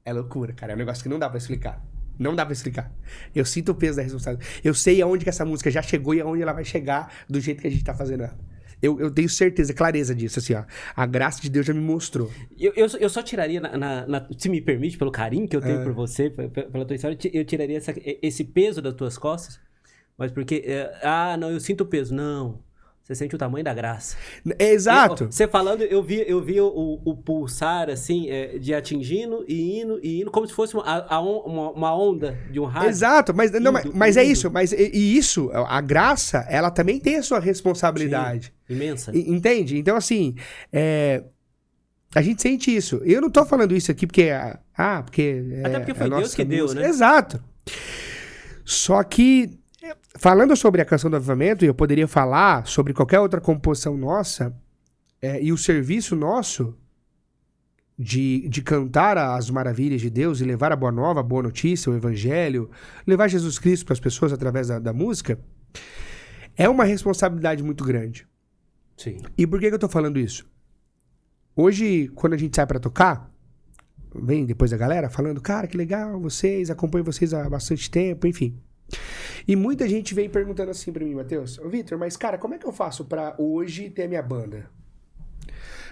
É loucura, cara. É um negócio que não dá pra explicar. Não dá pra explicar. Eu sinto o peso da responsabilidade. Eu sei aonde que essa música já chegou e aonde ela vai chegar do jeito que a gente tá fazendo ela. Eu tenho certeza, clareza disso, assim, ó. A graça de Deus já me mostrou. Eu só tiraria, se me permite, pelo carinho que eu tenho por você, pela tua história, eu tiraria esse peso das tuas costas, mas porque, não, eu sinto o peso. Não, você sente o tamanho da graça. Exato. Você falando, eu vi o pulsar, assim, de atingindo e indo, como se fosse uma onda de um rádio. Exato, mas é isso. E isso, a graça, ela também tem a sua responsabilidade. Sim, imensa. Entende? Então, assim, a gente sente isso. Eu não tô falando isso aqui porque... Até porque foi Deus que deu, né? Exato. Só que... Falando sobre a canção do avivamento, eu poderia falar sobre qualquer outra composição nossa, e o serviço nosso de cantar as maravilhas de Deus e levar a boa nova, a boa notícia, o evangelho, levar Jesus Cristo para as pessoas através da música, é uma responsabilidade muito grande. Sim. E por que eu tô falando isso? Hoje, quando a gente sai para tocar, vem depois da galera falando, cara, que legal, acompanho vocês há bastante tempo, enfim... E muita gente vem perguntando assim pra mim, Matheus, Vitor, mas cara, como é que eu faço pra hoje ter a minha banda?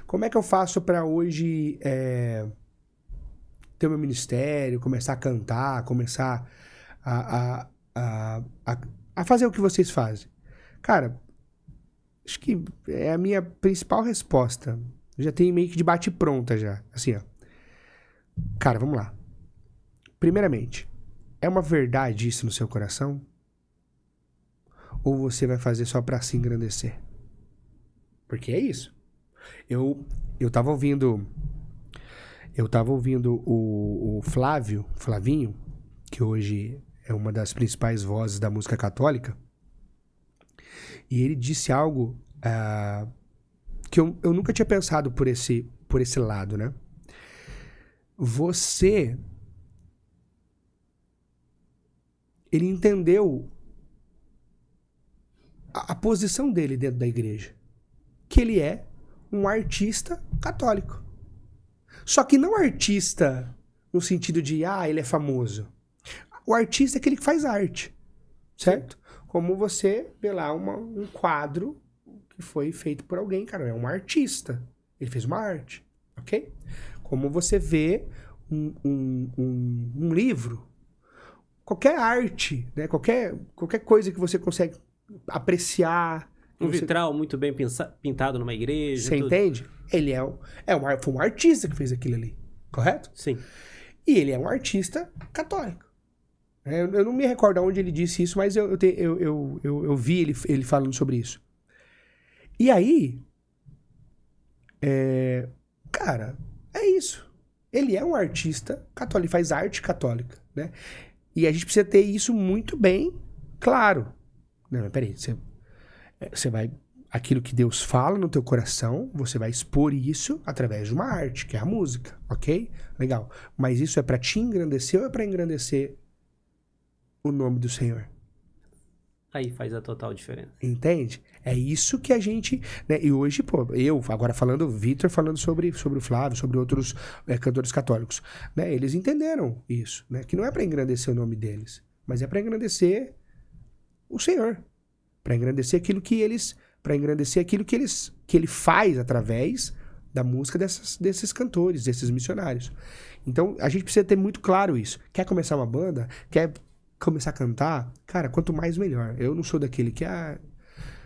Como é que eu faço pra hoje ter o meu ministério, começar a cantar, começar a fazer o que vocês fazem? Cara, acho que é a minha principal resposta. Eu já tenho meio que de bate-pronta já. Assim, ó. Cara, vamos lá. Primeiramente, é uma verdade isso no seu coração? Ou você vai fazer só pra se engrandecer? Porque é isso. Eu tava ouvindo o Flavinho, que hoje é uma das principais vozes da música católica, e ele disse algo que eu nunca tinha pensado por esse lado, né? Ele entendeu a posição dele dentro da igreja. Que ele é um artista católico. Só que não artista no sentido de, ele é famoso. O artista é aquele que faz arte. Certo? Sim. Como você vê lá um quadro que foi feito por alguém, cara. É um artista. Ele fez uma arte. Ok? Como você vê um livro. Qualquer arte, né? Qualquer coisa que você consegue apreciar. Vitral muito bem pintado numa igreja. Você entende? Ele foi um artista que fez aquilo ali, correto? Sim. E ele é um artista católico. Eu não me recordo onde ele disse isso, mas eu vi ele falando sobre isso. E aí, cara, é isso. Ele é um artista católico, ele faz arte católica, né? E a gente precisa ter isso muito bem claro. Não, mas peraí, você vai... Aquilo que Deus fala no teu coração, você vai expor isso através de uma arte, que é a música, ok? Legal. Mas isso é pra te engrandecer ou é pra engrandecer o nome do Senhor? Aí faz a total diferença. Entende? É isso que a gente... Né? E hoje, agora falando, Vitor falando sobre o Flávio, sobre outros cantores católicos, né? Eles entenderam isso, né? Que não é para engrandecer o nome deles, mas é para engrandecer o Senhor. Para engrandecer aquilo que ele faz através da música desses cantores, desses missionários. Então, a gente precisa ter muito claro isso. Quer começar uma banda? Quer começar a cantar? Cara, quanto mais melhor. Eu não sou daquele que...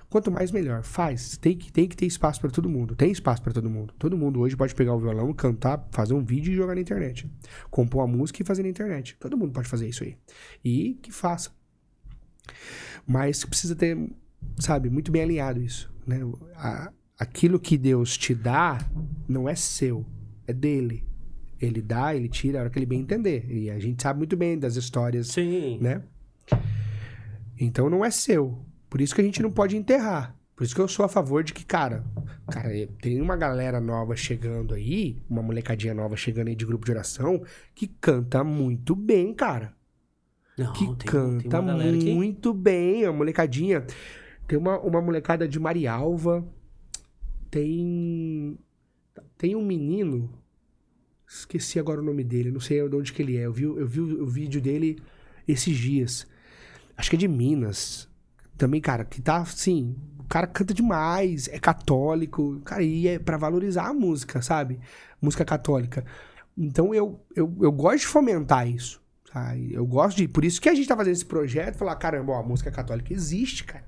quanto mais melhor. Faz. Tem que ter espaço pra todo mundo. Tem espaço pra todo mundo. Todo mundo hoje pode pegar o violão, cantar, fazer um vídeo e jogar na internet. Compor uma música e fazer na internet. Todo mundo pode fazer isso aí. E que faça. Mas precisa ter, sabe, muito bem alinhado isso, né? Aquilo que Deus te dá não é seu, é dele. Ele dá, ele tira a hora que ele bem entender. E a gente sabe muito bem das histórias, Sim. né? Então não é seu. Por isso que a gente não pode enterrar. Por isso que eu sou a favor de que, cara, tem uma galera nova chegando aí, uma molecadinha nova chegando aí de grupo de oração, que canta muito bem, cara. Não, Que tem canta uma galera aqui. muito bem, a molecadinha. Tem uma molecada de Marialva. Tem um menino, esqueci agora o nome dele, não sei de onde que ele é. Eu vi o vídeo dele esses dias. Acho que é de Minas. Também, cara, que tá assim, o cara canta demais, é católico, cara, e é pra valorizar a música, sabe? Música católica. Então eu gosto de fomentar isso. Eu gosto de... Por isso que a gente tá fazendo esse projeto, falar, caramba, ó, a música católica existe, cara.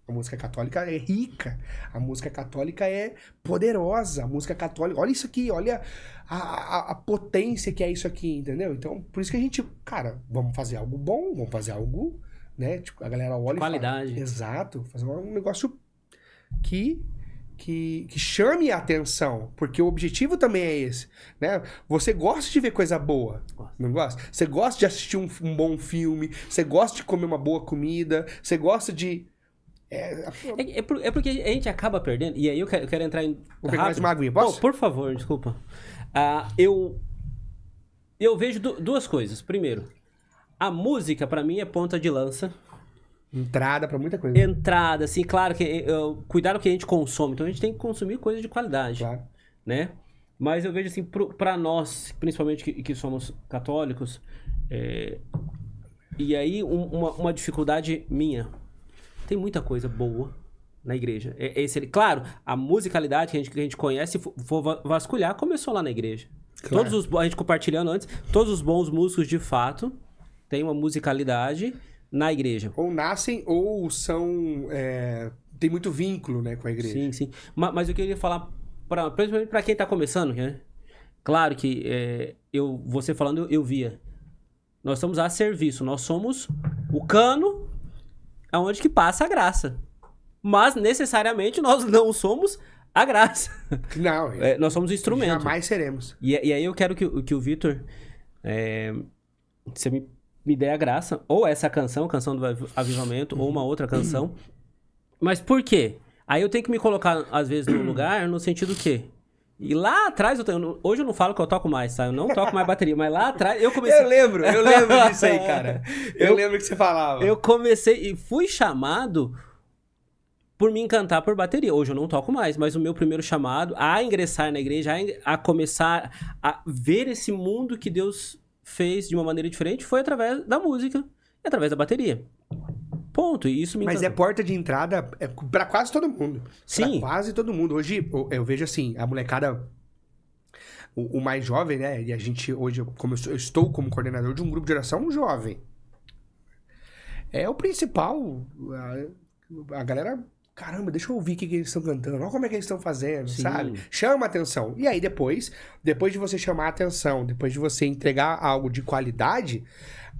A música católica é rica. A música católica é poderosa. A música católica... Olha isso aqui, olha a potência que é isso aqui, entendeu? Então, por isso que a gente... Cara, vamos fazer algo bom, vamos fazer algo, né? Tipo, a galera olha e qualidade. fala... Exato. Fazer um negócio que chame a atenção, porque o objetivo também é esse, né? Você gosta de ver coisa boa, não gosta? Você gosta de assistir um bom filme, você gosta de comer uma boa comida, você gosta de... É porque a gente acaba perdendo, e aí eu quero entrar em... Vou pegar mais uma aguinha, posso? Oh, por favor, desculpa. Eu vejo duas coisas. Primeiro, a música pra mim é ponta de lança. Entrada pra muita coisa. Entrada, assim, claro que cuidado que a gente consome. Então a gente tem que consumir coisa de qualidade, Claro. né? Mas eu vejo assim, pra nós, principalmente que somos católicos, e aí uma dificuldade minha. Tem muita coisa boa na igreja. Claro, a musicalidade que a gente conhece, se for vasculhar, começou lá na igreja. Claro. A gente compartilhando antes, todos os bons músicos de fato têm uma musicalidade na igreja. Ou nascem ou são... tem muito vínculo, né, com a igreja. Sim, sim. Mas eu queria falar, principalmente pra quem tá começando, né? Claro que você falando, eu via. Nós estamos a serviço, nós somos o cano aonde que passa a graça. Mas, necessariamente, nós não somos a graça. Não, nós somos o instrumento. jamais seremos. E aí eu quero que o Vitor, você me dê a graça, ou essa canção do Avivamento, ou uma outra canção. Mas por quê? Aí eu tenho que me colocar, às vezes, no lugar, no sentido que... E lá atrás, hoje eu não falo que eu toco mais, tá? Eu não toco mais bateria, mas lá atrás eu comecei... Eu lembro disso aí, cara. Eu lembro que você falava. Eu comecei e fui chamado por me encantar por bateria. Hoje eu não toco mais, mas o meu primeiro chamado a ingressar na igreja, a começar a ver esse mundo que Deus fez de uma maneira diferente foi através da música e através da bateria. Ponto. E isso me encantou. Mas é porta de entrada pra quase todo mundo. Sim. Pra quase todo mundo. Hoje eu vejo assim, a molecada, o mais jovem, né? E a gente hoje, como eu estou como coordenador de um grupo de oração, um jovem. É o principal. A galera, caramba, deixa eu ouvir o que eles estão cantando. Olha como é que eles estão fazendo, Sim. sabe? Chama a atenção. E aí depois de você chamar a atenção, depois de você entregar algo de qualidade...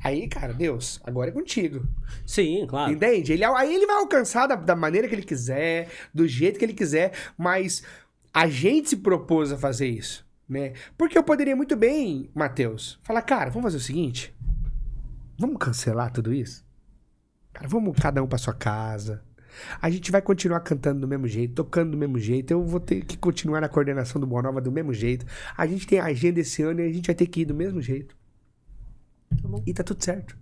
Aí, cara, Deus, agora é contigo. Sim, claro. Entende? Aí ele vai alcançar da maneira que ele quiser, do jeito que ele quiser, mas a gente se propôs a fazer isso, né? Porque eu poderia muito bem, Matheus, falar, cara, vamos fazer o seguinte, vamos cancelar tudo isso? Cara, vamos cada um pra sua casa, a gente vai continuar cantando do mesmo jeito, tocando do mesmo jeito, eu vou ter que continuar na coordenação do Boa Nova do mesmo jeito, a gente tem a agenda esse ano e a gente vai ter que ir do mesmo jeito. Tá bom. E tá tudo certo.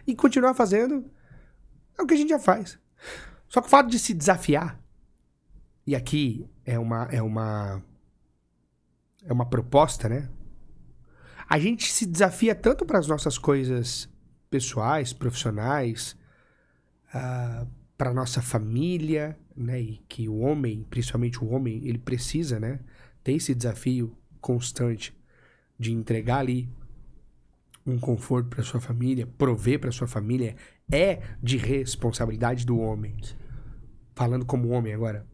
E continuar fazendo é o que a gente já faz. Só que o fato de se desafiar, e aqui é uma proposta, né? A gente se desafia tanto para as nossas coisas pessoais, profissionais, para nossa família, né? E que o homem, principalmente o homem, ele precisa, né? ter esse desafio constante de entregar ali um conforto para sua família, prover para sua família, é de responsabilidade do homem. Falando como homem agora,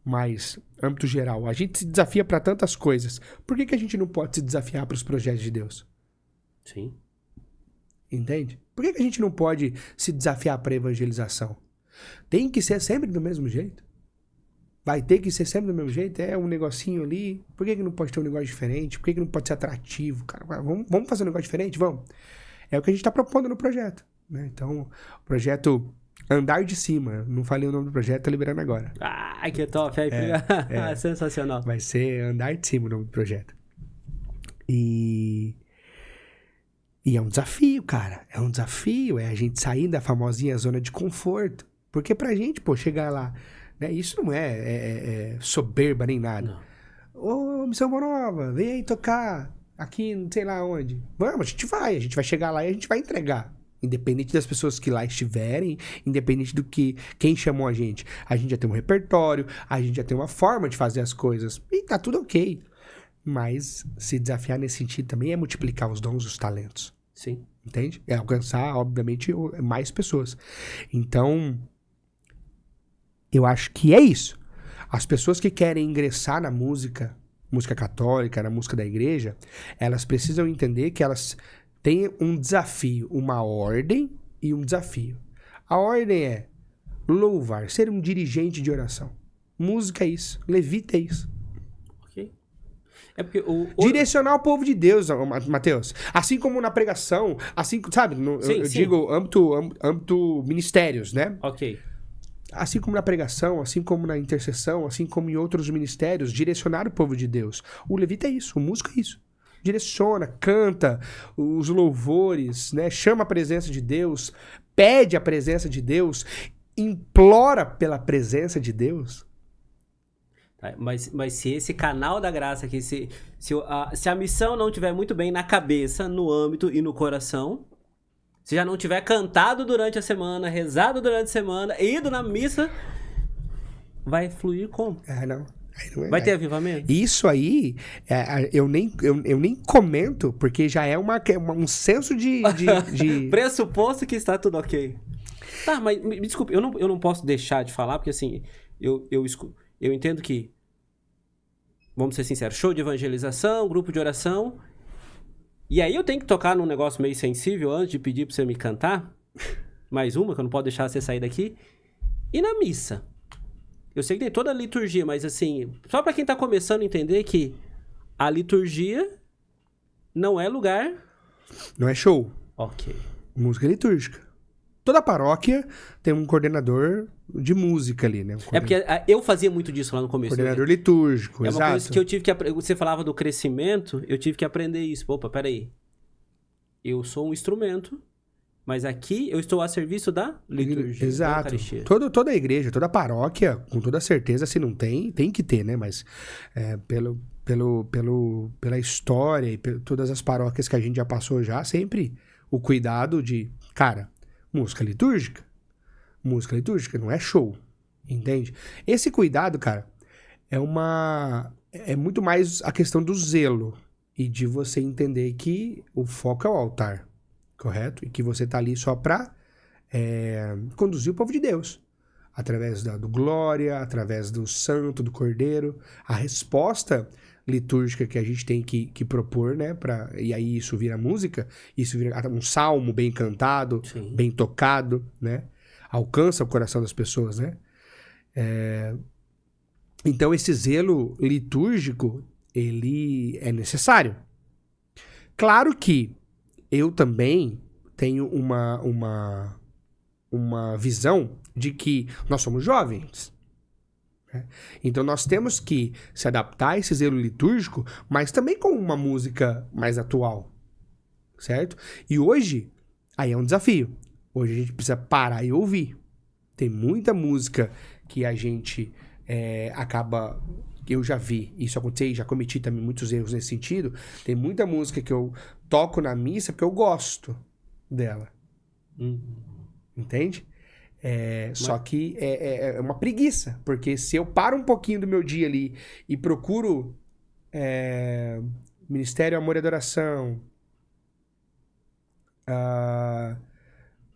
mas âmbito geral, a gente se desafia para tantas coisas. Por que a gente não pode se desafiar para os projetos de Deus? Sim. Entende? Por que a gente não pode se desafiar para evangelização? Tem que ser sempre do mesmo jeito? Vai ter que ser sempre do mesmo jeito? É um negocinho ali. Por que não pode ter um negócio diferente? Por que não pode ser atrativo? Cara, vamos fazer um negócio diferente? Vamos. É o que a gente está propondo no projeto. Né? Então, o projeto Andar de Cima. Não falei o nome do projeto, tô liberando agora. Ah, que top. Aí, sensacional. Vai ser Andar de Cima o nome do projeto. E é um desafio, cara. É um desafio. É a gente sair da famosinha zona de conforto. Porque pra gente, pô, chegar lá... Né, isso não é soberba nem nada. Ô, Missão Boa Nova, vem aí tocar aqui, não sei lá onde. Vamos, a gente vai chegar lá e a gente vai entregar. Independente das pessoas que lá estiverem, independente do que quem chamou a gente já tem um repertório, a gente já tem uma forma de fazer as coisas e tá tudo ok. Mas se desafiar nesse sentido também é multiplicar os dons, os talentos. Sim. Entende? É alcançar, obviamente, mais pessoas. Então, eu acho que é isso. As pessoas que querem ingressar na música católica, na música da igreja, elas precisam entender que elas têm um desafio, uma ordem e um desafio. A ordem é louvar, ser um dirigente de oração. Música é isso, levita é isso. Ok. É porque direcionar o povo de Deus, Mateus. Assim como na pregação, assim, sabe? Eu digo âmbito ministérios, né? Ok. Assim como na pregação, assim como na intercessão, assim como em outros ministérios, direcionar o povo de Deus. O levita é isso, o músico é isso. Direciona, canta os louvores, né? Chama a presença de Deus, pede a presença de Deus, implora pela presença de Deus. Mas se esse canal da graça aqui, se a missão não estiver muito bem na cabeça, no âmbito e no coração, se já não tiver cantado durante a semana, rezado durante a semana, ido na missa, vai fluir como? Não. Vai ter avivamento? Isso aí, eu nem comento, porque já é um senso de... Pressuposto que está tudo ok. Tá, mas me desculpe, eu não posso deixar de falar, porque assim, eu entendo que, vamos ser sinceros, show de evangelização, grupo de oração... E aí eu tenho que tocar num negócio meio sensível antes de pedir pra você me cantar. Mais uma, que eu não posso deixar você sair daqui. E na missa? Eu sei que tem toda a liturgia, mas assim... Só pra quem tá começando a entender que a liturgia não é lugar... Não é show. Ok. Música litúrgica. Toda paróquia tem um coordenador de música ali, né? É porque eu fazia muito disso lá no começo. Coordenador litúrgico, exato. É uma coisa que eu tive que... Você falava do crescimento, eu tive que aprender isso. Opa, peraí. Eu sou um instrumento, mas aqui eu estou a serviço da liturgia. Exato. Toda a igreja, toda a paróquia, com toda certeza, se não tem que ter, né? Mas pela história e todas as paróquias que a gente já passou já, sempre o cuidado de... Cara, música litúrgica não é show, entende? Esse cuidado, cara, é muito mais a questão do zelo e de você entender que o foco é o altar, correto? E que você tá ali só pra conduzir o povo de Deus, através do glória, através do santo, do cordeiro, a resposta litúrgica que a gente tem que propor, né? E aí isso vira música, isso vira um salmo bem cantado, sim, bem tocado, né? Alcança o coração das pessoas, né? Então esse zelo litúrgico, ele é necessário. Claro que eu também tenho uma visão de que nós somos jovens. Então nós temos que se adaptar a esse zelo litúrgico, mas também com uma música mais atual, certo? E hoje, aí é um desafio. Hoje a gente precisa parar e ouvir. Tem muita música que a gente acaba... Eu já vi isso acontecer, já cometi também muitos erros nesse sentido. Tem muita música que eu toco na missa porque eu gosto dela. Entende? Só que é uma preguiça, porque se eu paro um pouquinho do meu dia ali e procuro Ministério Amor e Adoração,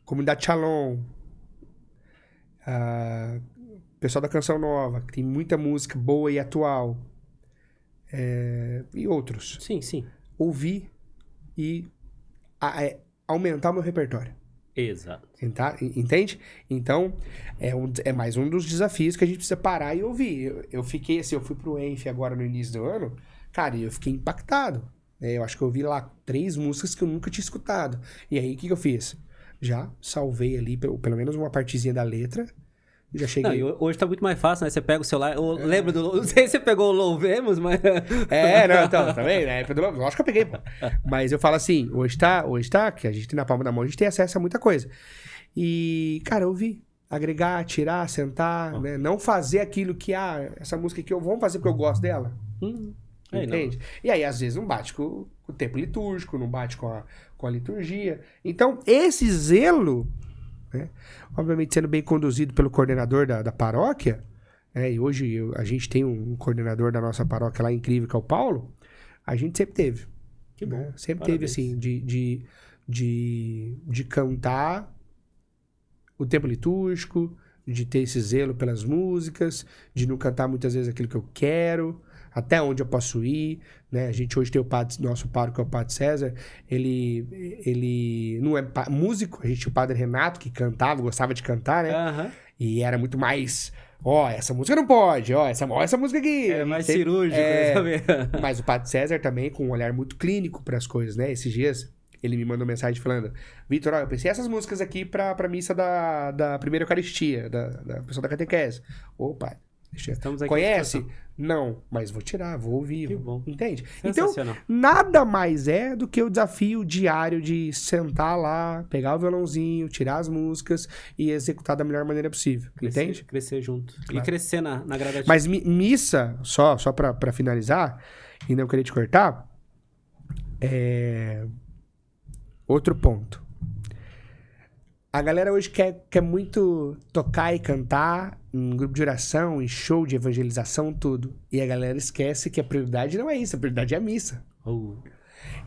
Comunidade Shalom, pessoal da Canção Nova, que tem muita música boa e atual, e outros. Sim, sim. Ouvir e aumentar o meu repertório. Exato. Entende? Então, é mais um dos desafios que a gente precisa parar e ouvir. Eu fiquei assim, eu fui pro Enf agora no início do ano, cara, e eu fiquei impactado. Eu acho que eu ouvi lá 3 músicas que eu nunca tinha escutado. E aí, o que eu fiz? Já salvei ali, pelo menos uma partezinha da letra. Já cheguei. Não, hoje tá muito mais fácil, né? Você pega o celular. Eu lembro do. Não sei se você pegou o Louvemos, mas. Não, então, tá vendo? Lógico que eu peguei, pô. Mas eu falo assim, hoje tá, que a gente tem na palma da mão, a gente tem acesso a muita coisa. E, cara, eu vi. Agregar, tirar, sentar, né? Não fazer aquilo que, essa música aqui, vamos fazer porque eu gosto dela. Entende? E aí, às vezes, não bate com o tempo litúrgico, não bate com a liturgia. Então, esse zelo, né? Obviamente sendo bem conduzido pelo coordenador da paróquia, e hoje a gente tem um coordenador da nossa paróquia lá incrível, que é o Paulo, a gente sempre teve. Que bom. Né? Sempre Parabéns. teve, assim, de cantar o tempo litúrgico, de ter esse zelo pelas músicas, de não cantar muitas vezes aquilo que eu quero, até onde eu posso ir, né? A gente hoje tem nosso pároco, que é o Padre César, ele não é músico, a gente tinha o Padre Renato, que cantava, gostava de cantar, né? E era muito mais, essa música não pode, essa música aqui. É mais cirúrgico, também. Mas o Padre César também, com um olhar muito clínico para as coisas, né? Esses dias, ele me mandou mensagem falando, Vitor, eu pensei essas músicas aqui pra missa da primeira Eucaristia, da pessoa da catequese. Opa, Estamos aqui. conhece? Não, mas vou tirar, vou ouvir. Que bom. Entende? Então, Sensacional. nada mais é do que o desafio diário de sentar lá, pegar o violãozinho, tirar as músicas e executar da melhor maneira possível. Entende? Crescer junto. Claro. E crescer na gradativa. Mas missa, só pra finalizar, e não querer te cortar, outro ponto. A galera hoje quer muito tocar e cantar em grupo de oração, em show de evangelização, tudo. E a galera esquece que a prioridade não é isso, a prioridade é a missa.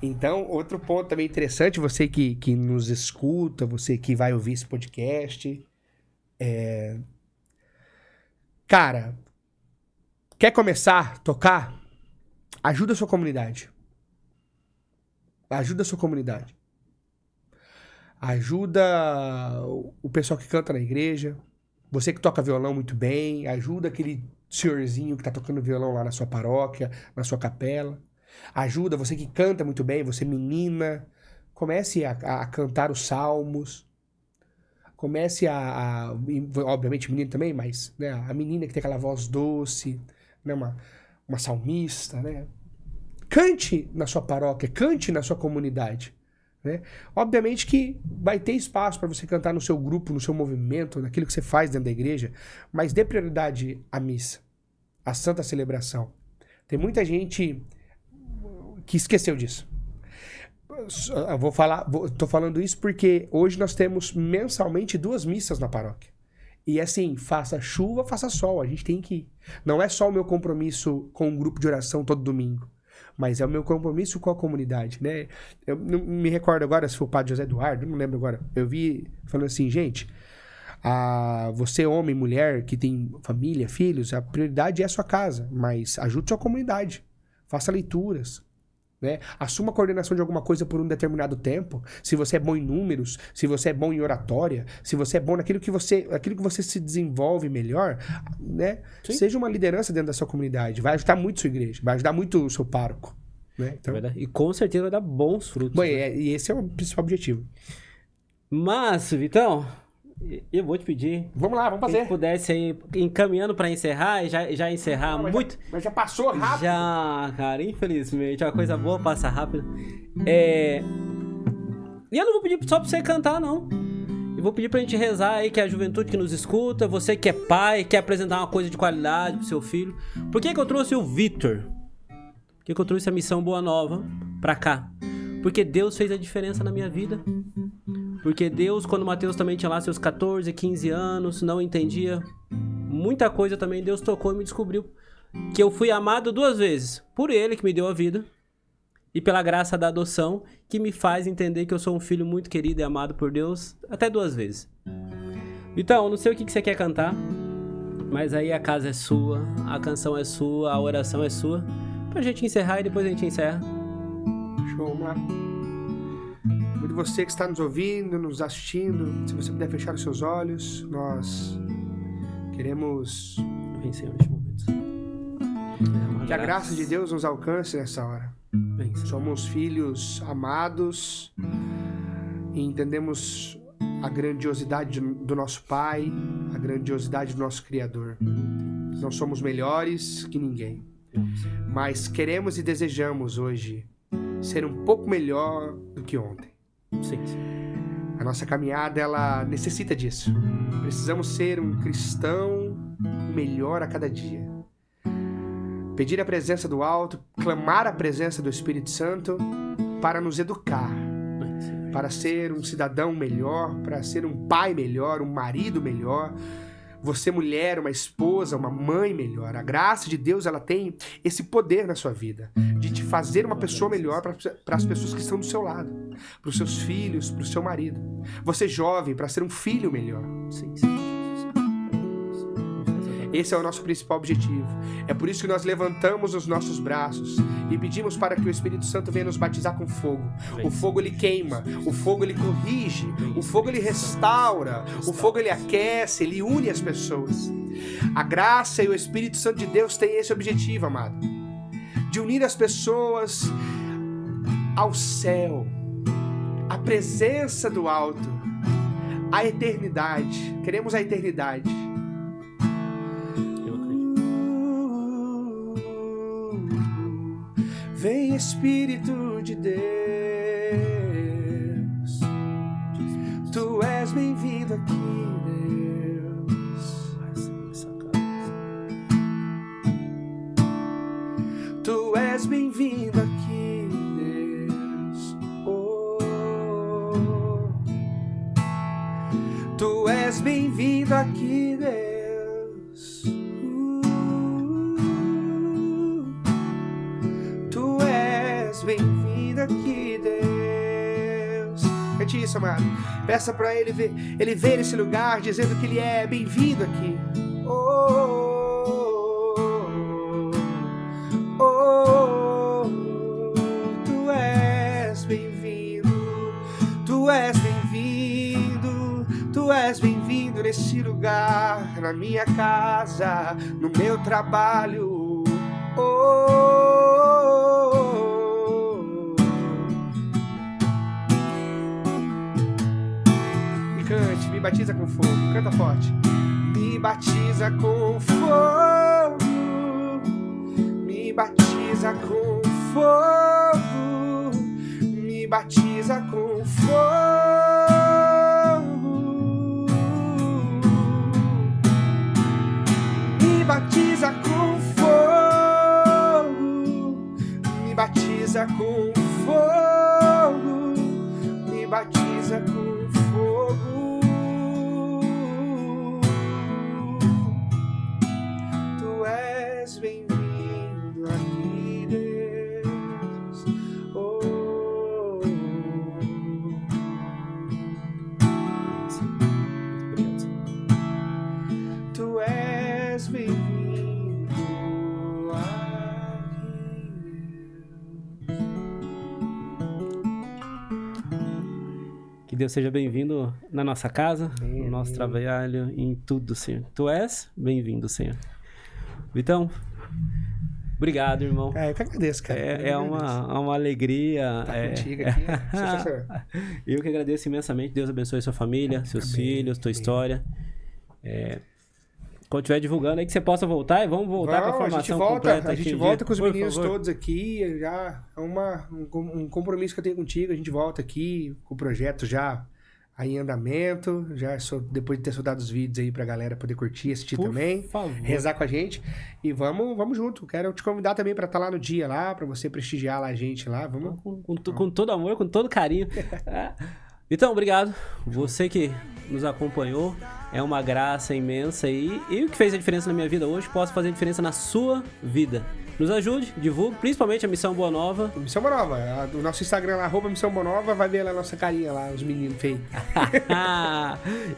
Então, outro ponto também interessante, você que nos escuta, você que vai ouvir esse podcast, cara, quer começar a tocar? Ajuda a sua comunidade. Ajuda a sua comunidade. Ajuda o pessoal que canta na igreja. Você que toca violão muito bem. Ajuda aquele senhorzinho que tá tocando violão lá na sua paróquia, na sua capela. Ajuda você que canta muito bem, você menina. Comece a cantar os salmos. Comece obviamente menino também, mas né, a menina que tem aquela voz doce, né, uma salmista, né? Cante na sua paróquia, cante na sua comunidade. Né? Obviamente que vai ter espaço para você cantar no seu grupo, no seu movimento, naquilo que você faz dentro da igreja, mas dê prioridade à missa, à santa celebração. Tem muita gente que esqueceu disso. Tô falando isso porque hoje nós temos mensalmente 2 missas na paróquia. E assim, faça chuva, faça sol, a gente tem que ir. Não é só o meu compromisso com um grupo de oração todo domingo, mas é o meu compromisso com a comunidade, né? Eu não me recordo agora se foi o Padre José Eduardo, não lembro agora. Eu vi falando assim, gente, você homem, mulher, que tem família, filhos, a prioridade é a sua casa, mas ajude sua comunidade. Faça leituras, né? Assuma a coordenação de alguma coisa por um determinado tempo. Se você é bom em números, se você é bom em oratória, se você é bom naquilo que você se desenvolve melhor, né? Seja uma liderança dentro da sua comunidade. Vai ajudar muito a sua igreja, vai ajudar muito o seu pároco, né? Então, e com certeza vai dar bons frutos. Bom, né? E esse é o principal objetivo. Mas, Vitão, eu vou te pedir. Vamos lá, vamos fazer. Se pudesse aí, encaminhando pra encerrar, e já encerrar muito. Mas já passou rápido. Já, cara, infelizmente. Uma coisa boa passa rápido. E eu não vou pedir só pra você cantar, não. Eu vou pedir pra gente rezar aí, que é a juventude que nos escuta, você que é pai, quer apresentar uma coisa de qualidade pro seu filho. Por que eu trouxe o Vitor? Por que eu trouxe a missão Boa Nova pra cá? Porque Deus fez a diferença na minha vida. Porque Deus, quando o Mateus também tinha lá seus 14, 15 anos, não entendia muita coisa também, Deus tocou e me descobriu que eu fui amado 2 vezes. Por ele, que me deu a vida, e pela graça da adoção, que me faz entender que eu sou um filho muito querido e amado por Deus até 2 vezes. Então, não sei o que você quer cantar, mas aí a casa é sua, a canção é sua, a oração é sua. Pra gente encerrar e depois a gente encerra. Show, vamos lá. Muito você que está nos ouvindo, nos assistindo, se você puder fechar os seus olhos, nós queremos Vem, Senhor, neste momento. que a graça de Deus nos alcance nessa hora. Vem, Senhor. Somos filhos amados e entendemos a grandiosidade do nosso Pai, a grandiosidade do nosso Criador. Não somos melhores que ninguém, mas queremos e desejamos hoje ser um pouco melhor do que ontem. Sim, sim. A nossa caminhada, ela necessita disso. Precisamos ser um cristão melhor a cada dia. Pedir a presença do alto, clamar a presença do Espírito Santo para nos educar, para ser um cidadão melhor, para ser um pai melhor, um marido melhor. Você, mulher, uma esposa, uma mãe melhor. A graça de Deus, ela tem esse poder na sua vida, de te fazer uma pessoa melhor para as pessoas que estão do seu lado, para os seus filhos, para o seu marido. Você, jovem, para ser um filho melhor. Sim, sim. Esse é o nosso principal objetivo. É por isso que nós levantamos os nossos braços e pedimos para que o Espírito Santo venha nos batizar com fogo. O fogo, ele queima. O fogo, ele corrige. O fogo, ele restaura. O fogo, ele aquece. Ele une as pessoas. A graça e o Espírito Santo de Deus têm esse objetivo, amado, de unir as pessoas ao céu, à presença do alto, à eternidade. Queremos a eternidade. Vem, Espírito de Deus, Tu és bem-vindo aqui, Deus. Tu és bem-vindo aqui, Deus. Oh, Tu és bem-vindo aqui, Deus. Bem-vindo aqui, Deus. Cante isso, amado. Peça pra Ele ver nesse lugar, dizendo que Ele é bem-vindo aqui. Tu és bem-vindo. Tu és bem-vindo. Tu és bem-vindo nesse lugar, na minha casa, no meu trabalho. Cante, me batiza com fogo, canta forte. Me batiza com fogo, me batiza com fogo, me batiza com fogo, me batiza com fogo, me batiza com fogo, me batiza com fogo. Tu és bem-vindo aqui, Deus. Oh. Tu és bem-vindo aqui, Deus. Que Deus seja bem-vindo na nossa casa, Amém, no nosso amém. trabalho, em tudo, Senhor. Tu és bem-vindo, Senhor. Vitão, obrigado, irmão. Eu que agradeço, cara. É uma alegria. Tá contigo aqui. Sensacional. Eu que agradeço imensamente. Deus abençoe sua família, seus Amém, filhos, tua amém. história. Quando estiver divulgando aí, que você possa voltar e vamos voltar com a formação completa. A gente aqui um volta dia. com os Por meninos favor. todos aqui. Já é um compromisso que eu tenho contigo. A gente volta aqui com o projeto já aí em andamento. Depois de ter soldado os vídeos aí pra galera poder curtir, assistir Por também. favor. Rezar com a gente. E vamos junto. Quero te convidar também pra estar lá no dia lá, pra você prestigiar lá a gente lá. Vamos. Com todo amor, com todo carinho. Então, obrigado. Você que nos acompanhou. É uma graça imensa e o que fez a diferença na minha vida hoje, posso fazer a diferença na sua vida. Nos ajude, divulgue, principalmente a Missão Boa Nova. Missão Boa Nova. O nosso Instagram lá, @Missão Boa Nova, vai ver lá a nossa carinha lá, os meninos feios.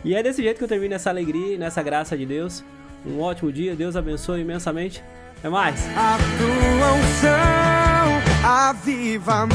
E é desse jeito que eu termino essa alegria e nessa graça de Deus. Um ótimo dia, Deus abençoe imensamente. Até mais. A tua unção, avivamento.